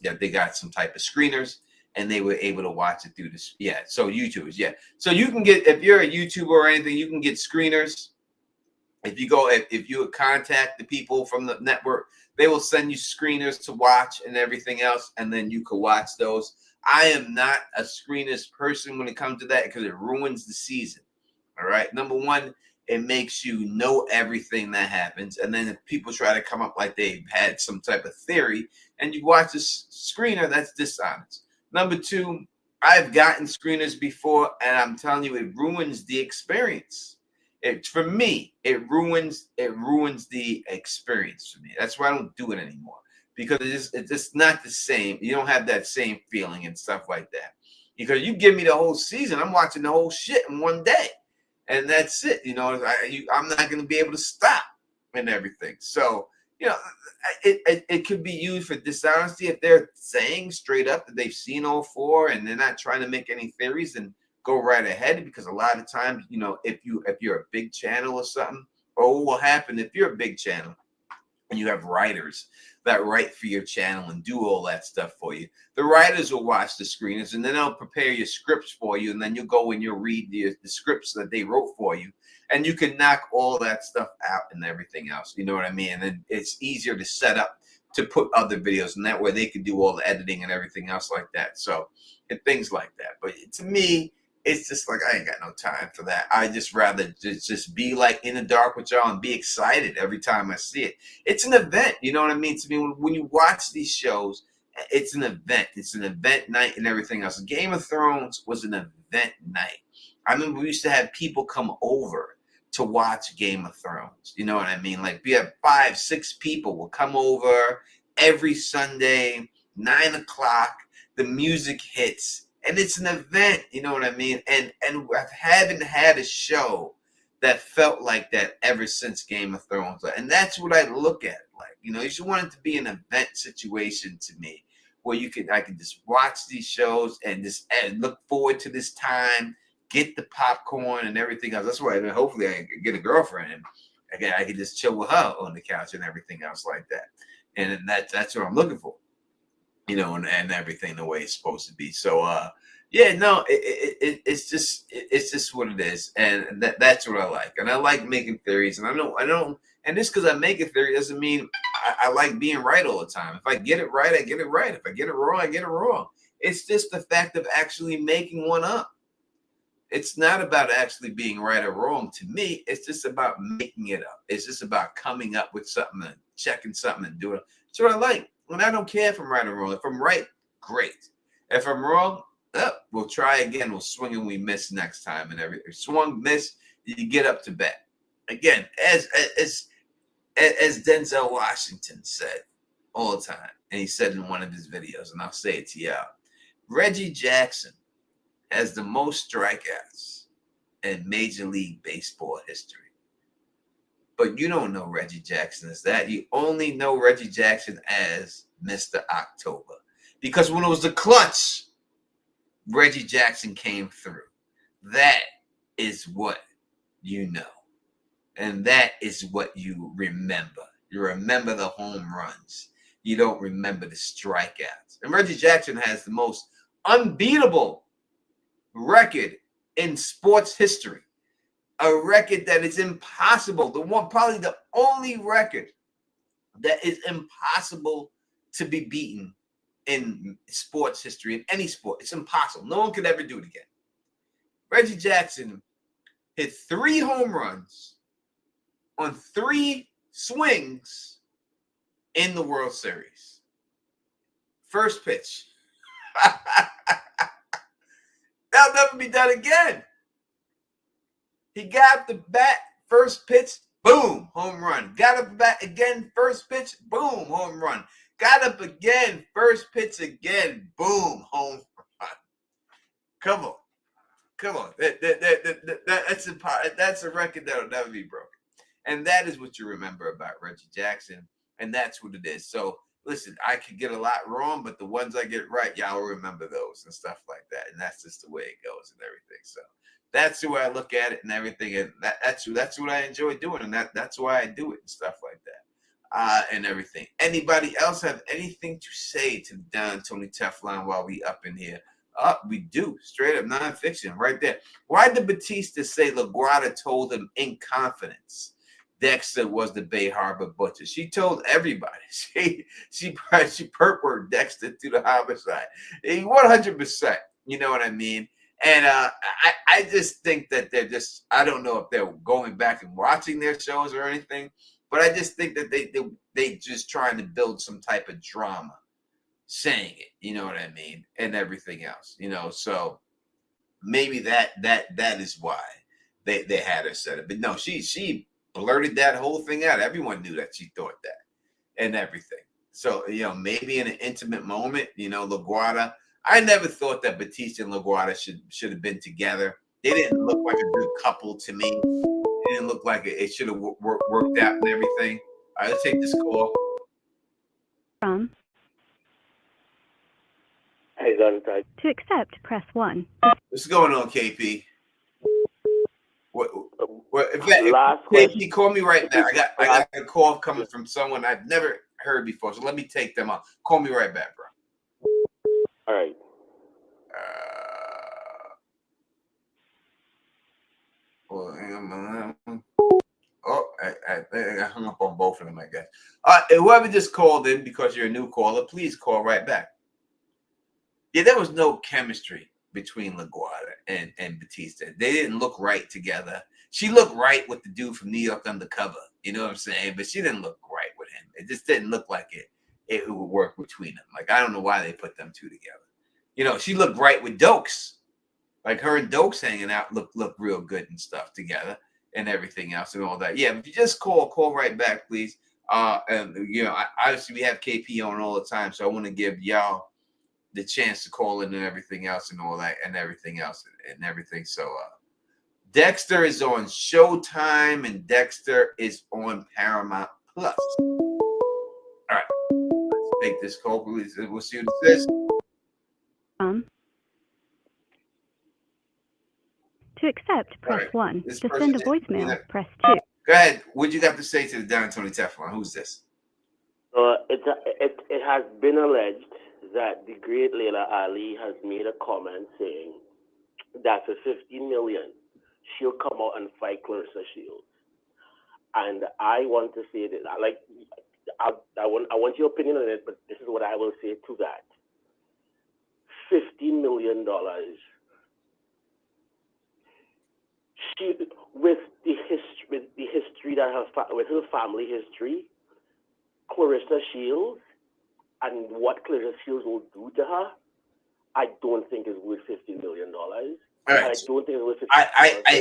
that they got some type of screeners and they were able to watch it through this. Yeah, so YouTubers, yeah. So you can get, if you're a YouTuber or anything, you can get screeners. If you would contact the people from the network, they will send you screeners to watch and everything else, and then you can watch those. I am not a screeners person when it comes to that because it ruins the season. All right. Number one, it makes you know everything that happens. And then if people try to come up like they've had some type of theory and you watch this screener, that's dishonest. Number two, I've gotten screeners before, and I'm telling you, it ruins the experience. For me, it ruins the experience for me. That's why I don't do it anymore, because it's just not the same. You don't have that same feeling and stuff like that. Because you give me the whole season, I'm watching the whole shit in one day, and that's it. You know, I'm not going to be able to stop and everything. So, you know, it could be used for dishonesty if they're saying straight up that they've seen all 4 and they're not trying to make any theories, and go right ahead. Because a lot of times, you know, if you're a big channel or something, or what will happen if you're a big channel and you have writers that write for your channel and do all that stuff for you, the writers will watch the screeners and then they'll prepare your scripts for you, and then you'll go and you'll read the scripts that they wrote for you, and you can knock all that stuff out and everything else. You know what I mean? And then it's easier to set up to put other videos, and that way they can do all the editing and everything else like that. So, and things like that. But to me, it's just like, I ain't got no time for that. I just rather just be like in the dark with y'all and be excited every time I see it. It's an event, you know what I mean? To me, when you watch these shows, it's an event. It's an event night and everything else. Game of Thrones was an event night. I remember we used to have people come over to watch Game of Thrones. You know what I mean? Like, we have 5, 6 people will come over every Sunday, 9 o'clock. The music hits. And it's an event, you know what I mean? And I haven't had a show that felt like that ever since Game of Thrones. And that's what I look at it like. You know, you just want it to be an event situation to me, where I can just watch these shows and just look forward to this time, get the popcorn and everything else. That's why hopefully I can get a girlfriend and again I can just chill with her on the couch and everything else like that. And that's what I'm looking for. You know, and everything the way it's supposed to be. So, yeah, no, it's just what it is, and that's what I like. And I like making theories, and I don't, and just because I make a theory doesn't mean I like being right all the time. If I get it right, I get it right. If I get it wrong, I get it wrong. It's just the fact of actually making one up. It's not about actually being right or wrong to me. It's just about making it up. It's just about coming up with something and checking something and doing it. That's what I like. And I don't care if I'm right or wrong. If I'm right, great. If I'm wrong, we'll try again. We'll swing and we miss next time. And everything. Swung, miss, you get up to bat. Again, as Denzel Washington said all the time, and he said in one of his videos, and I'll say it to y'all, Reggie Jackson has the most strikeouts in Major League Baseball history. But you don't know Reggie Jackson as that. You only know Reggie Jackson as Mr. October. Because when it was the clutch, Reggie Jackson came through. That is what you know. And that is what you remember You remember the home runs. You don't remember the strikeouts. And Reggie Jackson has the most unbeatable record in sports history. A record that is impossible. Probably the only record that is impossible to be beaten in sports history, in any sport. It's impossible. No one could ever do it again. Reggie Jackson hit 3 home runs on 3 swings in the World Series. First pitch. That'll never be done again. He got up the bat, first pitch, boom, home run. Got up the bat again, first pitch, boom, home run. Got up again, first pitch again, boom, home run. Come on. That's a record that'll never be broken. And that is what you remember about Reggie Jackson. And that's what it is. So listen, I could get a lot wrong, but the ones I get right, y'all will remember those and stuff like that. And that's just the way it goes and everything. So that's the way I look at it and everything. And that's what I enjoy doing. And that's why I do it and stuff like that. And everything. Anybody else have anything to say to the Don Tony Teflon while we up in here? We do. Straight up nonfiction right there. Why did Batista say LaGuardia told him in confidence Dexter was the Bay Harbor butcher? She told everybody. She perp-worked Dexter to the homicide. 100%. You know what I mean? And I just think that they're just, I don't know if they're going back and watching their shows or anything, but I just think that they just trying to build some type of drama saying it, you know what I mean, and everything else, you know. So maybe that is why they had her set it. But no, she blurted that whole thing out. Everyone knew that she thought that and everything. So, you know, maybe in an intimate moment, you know, LaGuardia. I never thought that Batista and LaGuardia should have been together. They didn't look like a good couple to me. It didn't look like it should have worked out and everything. All right, let's take this call. To accept, press 1. What's going on, KP? KP, call me right now. I got a call coming from someone I've never heard before, so let me take them on. Call me right back, bro. All right. I hung up on both of them, I guess. Whoever just called in, because you're a new caller, please call right back. Yeah, there was no chemistry between LaGuardia and Batista. They didn't look right together. She looked right with the dude from New York Undercover. You know what I'm saying? But she didn't look right with him. It just didn't look like it would work between them. Like, I don't know why they put them two together. You know, she looked right with Dokes. Like, her and Dokes hanging out look real good and stuff together and everything else and all that. Yeah, if you just call right back, please. And, you know, obviously we have KP on all the time, so I want to give y'all the chance to call in and everything else and all that and everything else and everything. So Dexter is on Showtime and Dexter is on Paramount Plus. All right, let's take this call, please. We'll see what it says. To accept, press 1. This To send a voicemail, press 2. Go ahead. What you got to say to the Don Tony Teflon? Who's this? It has been alleged that the great Layla Ali has made a comment saying that for $15 million, she'll come out and fight Clarissa Shields. And I want to say that, like, I want your opinion on it, but this is what I will say to that. $15 million. She, with the history that with her family history, Clarissa Shields, and what Clarissa Shields will do to her, I don't think is worth $15 million. All right. I don't think it's worth $15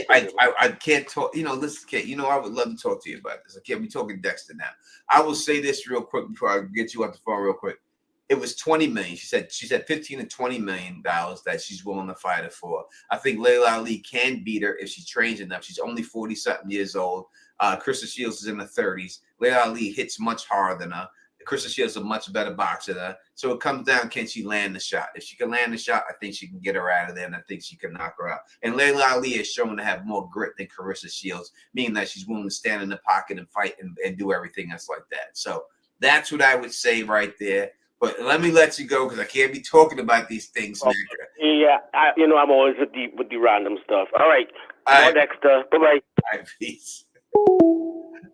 million. I can't talk. You know, listen, Kate. You know, I would love to talk to you about this. Okay, we're talking Dexter now. I will say this real quick before I get you off the phone real quick. It was $20 million. She said $15 to $20 million that she's willing to fight her for. I think Layla Ali can beat her if she trains enough. She's only 40-something years old. Clarissa Shields is in the 30s. Layla Ali hits much harder than her. Carissa Shields is a much better boxer than her. So it comes down, can she land the shot? If she can land the shot, I think she can get her out of there, and I think she can knock her out. And Layla Ali is shown to have more grit than Carissa Shields, meaning that she's willing to stand in the pocket and fight and do everything else like that. So that's what I would say right there. But let me let you go because I can't be talking about these things. Oh, yeah, I'm always with the random stuff. All right, Dexter. Bye-bye. All right, peace.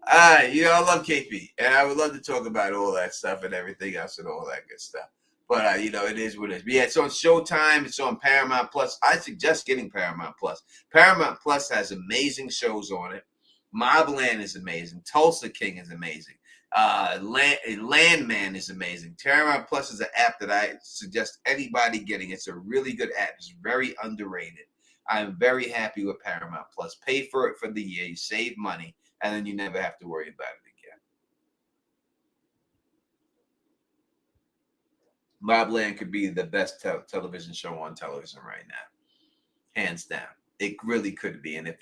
I love KP, and I would love to talk about all that stuff and everything else and all that good stuff. But, it is what it is. But yeah, it's on Showtime. It's on Paramount Plus. I suggest getting Paramount Plus. Paramount Plus has amazing shows on it. Mobland is amazing. Tulsa King is amazing. Landman is amazing. Paramount Plus is an app that I suggest anybody getting. It's a really good app. It's very underrated. I'm very happy with Paramount Plus. Pay for it for the year. You save money, and then you never have to worry about it again. Mobland could be the best television show on television right now, hands down. It really could be, and if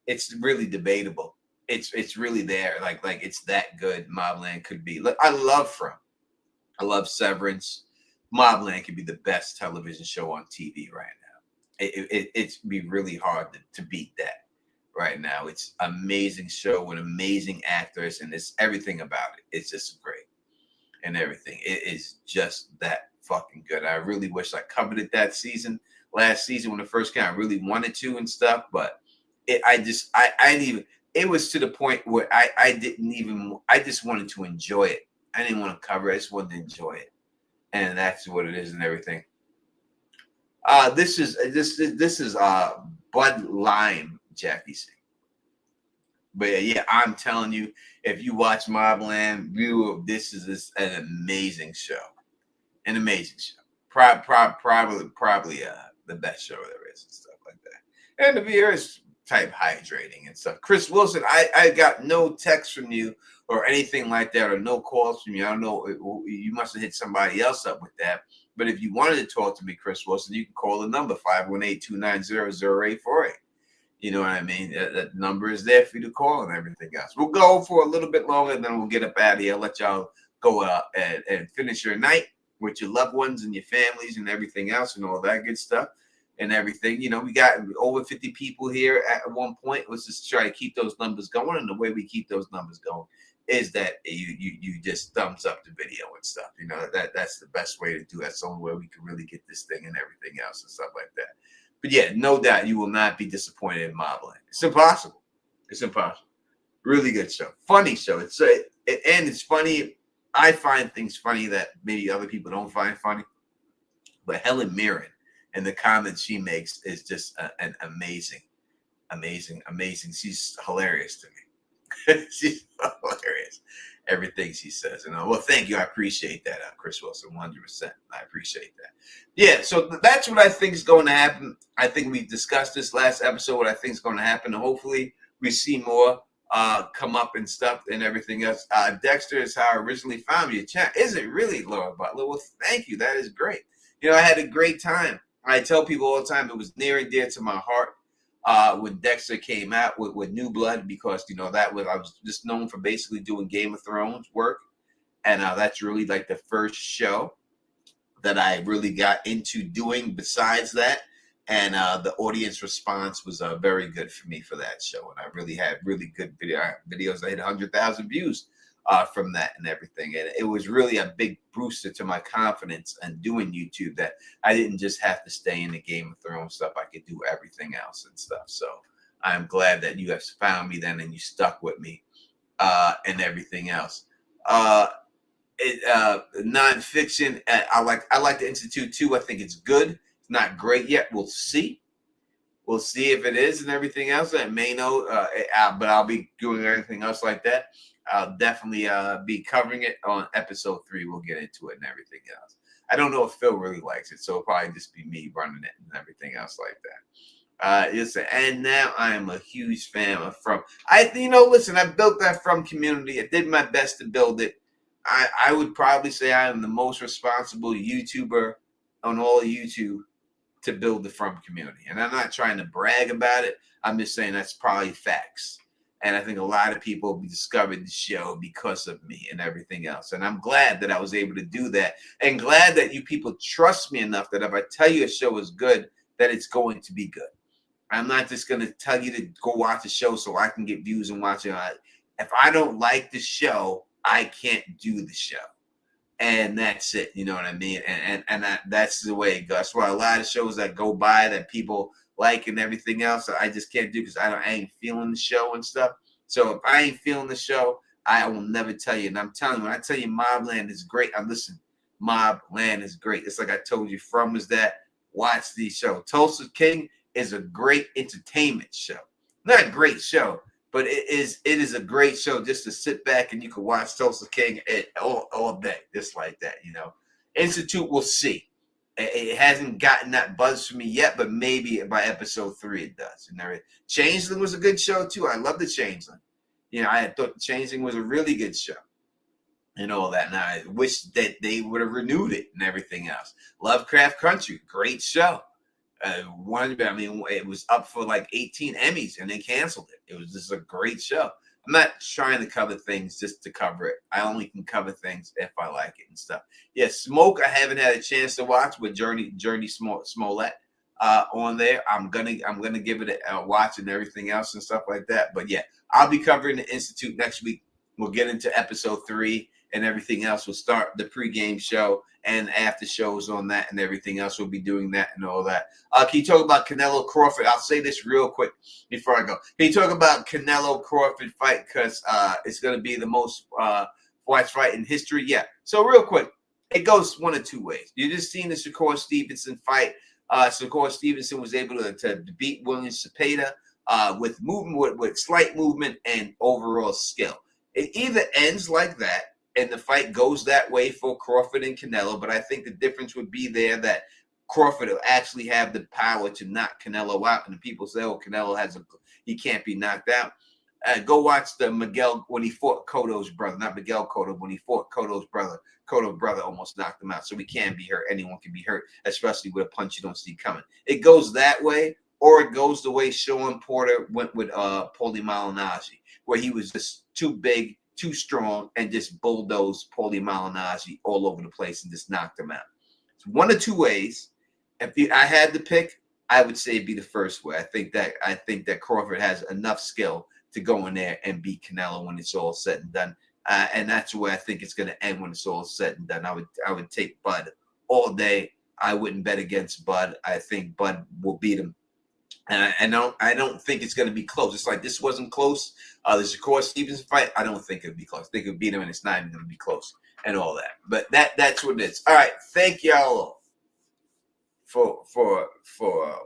it's really debatable. It's really there. Like it's that good. Mobland could be. I love Severance. Mobland could be the best television show on TV right now. It's be really hard to beat that right now. It's amazing show with amazing actors, and it's everything about it. It's just great and everything. It is just that fucking good. I really wish I covered it that season. Last season when it first came, I really wanted to and stuff, but I didn't even. It was to the point where I just wanted to enjoy it. I didn't want to cover it. I just wanted to enjoy it. And that's what it is and everything. This is Bud Lime, Jackie C. But yeah, I'm telling you, if you watch Mobland, this is an amazing show. An amazing show. Probably the best show there is and stuff like that. And the beer is type hydrating and stuff. Chris Wilson, I got no text from you or anything like that, or no calls from you. I don't know. You must have hit somebody else up with that. But if you wanted to talk to me, Chris Wilson, you can call the number 518-290-0848. You know what I mean? That number is there for you to call and everything else. We'll go for a little bit longer, then we'll get up out of here. Let y'all go and finish your night with your loved ones and your families and everything else and all that good stuff. And everything, we got over 50 people here at one point. Let's just try to keep those numbers going. And the way we keep those numbers going is that you just thumbs up the video and stuff. That's the best way to do it. That's the only way we can really get this thing and everything else and stuff like that. But yeah, no doubt you will not be disappointed in Mobland. It's impossible. It's impossible. Really good show. Funny show. And it's funny. I find things funny that maybe other people don't find funny. But Helen Mirren, and the comments she makes is just an amazing. She's hilarious to me. She's hilarious. Everything she says. Well, thank you. I appreciate that, Chris Wilson. 100%. I appreciate that. Yeah, so that's what I think is going to happen. I think we discussed this last episode, what I think is going to happen. And hopefully we see more come up and stuff and everything else. Dexter is how I originally found your chat. Is it really, Laura Butler? Well, thank you. That is great. I had a great time. I tell people all the time it was near and dear to my heart when Dexter came out with New Blood, because I was just known for basically doing Game of Thrones work, and that's really like the first show that I really got into doing besides that, and the audience response was very good for me for that show, and I really had really good videos. I hit 100,000 views from that and everything. And it was really a big booster to my confidence in doing YouTube, that I didn't just have to stay in the Game of Thrones stuff. I could do everything else and stuff. So I'm glad that you have found me then and you stuck with me and everything else. Nonfiction, I like the Institute too. I think it's good. It's not great yet. We'll see. We'll see if it is and everything else. I may know, but I'll be doing everything else like that. I'll definitely be covering it on episode 3. We'll get into it and everything else. I don't know if Phil really likes it, so it'll probably just be me running it and everything else like that. And now I am a huge fan of From. Listen, I built that From community. I did my best to build it. I would probably say I am the most responsible YouTuber on all of YouTube to build the From community. And I'm not trying to brag about it. I'm just saying that's probably facts. And I think a lot of people discovered the show because of me and everything else. And I'm glad that I was able to do that. And glad that you people trust me enough that if I tell you a show is good, that it's going to be good. I'm not just going to tell you to go watch a show so I can get views and watch it. If I don't like the show, I can't do the show. And that's it. You know what I mean? And that's the way it goes. That's why a lot of shows that go by that people like and everything else, I just can't do because I ain't feeling the show and stuff. So if I ain't feeling the show, I will never tell you. And I'm telling you, when I tell you Mobland is great, listen, Mobland is great. It's like I told you from is that watch the show. Tulsa King is a great entertainment show. Not a great show, but it is a great show just to sit back and you can watch Tulsa King all day, just like that, you know. Institute, we'll see. It hasn't gotten that buzz for me yet, but maybe by episode 3 it does. And Changeling was a good show too. I love the Changeling. You know, I thought the Changeling was a really good show and all that. And I wish that they would have renewed it and everything else. Lovecraft Country, great show. It was up for like 18 Emmys and they canceled it. It was just a great show. I'm not trying to cover things just to cover it. I only can cover things if I like it and stuff. Yeah, Smoke, I haven't had a chance to watch with Journey Smollett on there. I'm gonna give it a watch and everything else and stuff like that. But yeah, I'll be covering the Institute next week. We'll get into episode 3 and everything else. We'll start the pregame show and after shows on that and everything else. We'll be doing that and all that. Can you talk about Canelo Crawford? I'll say this real quick before I go. Can you talk about Canelo Crawford fight? Because it's going to be the most watched fight in history. Yeah. So real quick, it goes one of two ways. You just seen the Shakur Stevenson fight. Shakur Stevenson was able to beat William Cepeda with movement, with slight movement and overall skill. It either ends like that, and the fight goes that way for Crawford and Canelo, but I think the difference would be there that Crawford will actually have the power to knock Canelo out. And the people say, oh, Canelo he can't be knocked out. Go watch the Miguel when he fought Cotto's brother, not Miguel Cotto, when he fought Cotto's brother. Cotto's brother almost knocked him out. So he can be hurt. Anyone can be hurt, especially with a punch you don't see coming. It goes that way, or it goes the way Sean Porter went with Paulie Malignaggi, where he was just too big, too strong, and just bulldozed Paulie Malignaggi all over the place and just knocked him out. It's one of two ways. If I had to pick, I would say it'd be the first way. I think that Crawford has enough skill to go in there and beat Canelo when it's all said and done. And that's where I think it's going to end when it's all said and done. I would take Bud all day. I wouldn't bet against Bud. I think Bud will beat him. And I don't think it's going to be close. It's like this wasn't close. The Shakur Stevenson fight, I don't think it'll be close. I think it'll beat him, and it's not even going to be close and all that. But that's what it is. All right, thank y'all for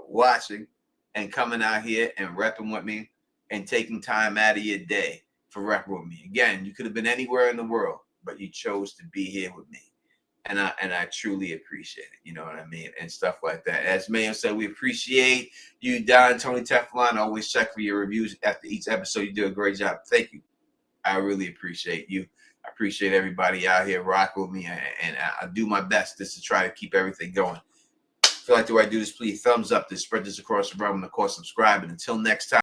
watching and coming out here and repping with me and taking time out of your day for repping with me. Again, you could have been anywhere in the world, but you chose to be here with me. And I truly appreciate it. You know what I mean? And stuff like that. As Mayo said, we appreciate you, Don, Tony Teflon. Always check for your reviews after each episode. You do a great job. Thank you. I really appreciate you. I appreciate everybody out here rocking with me. And I do my best just to try to keep everything going. If you like the way I do this, please thumbs up this, spread this across the room, and of course, subscribe. And until next time.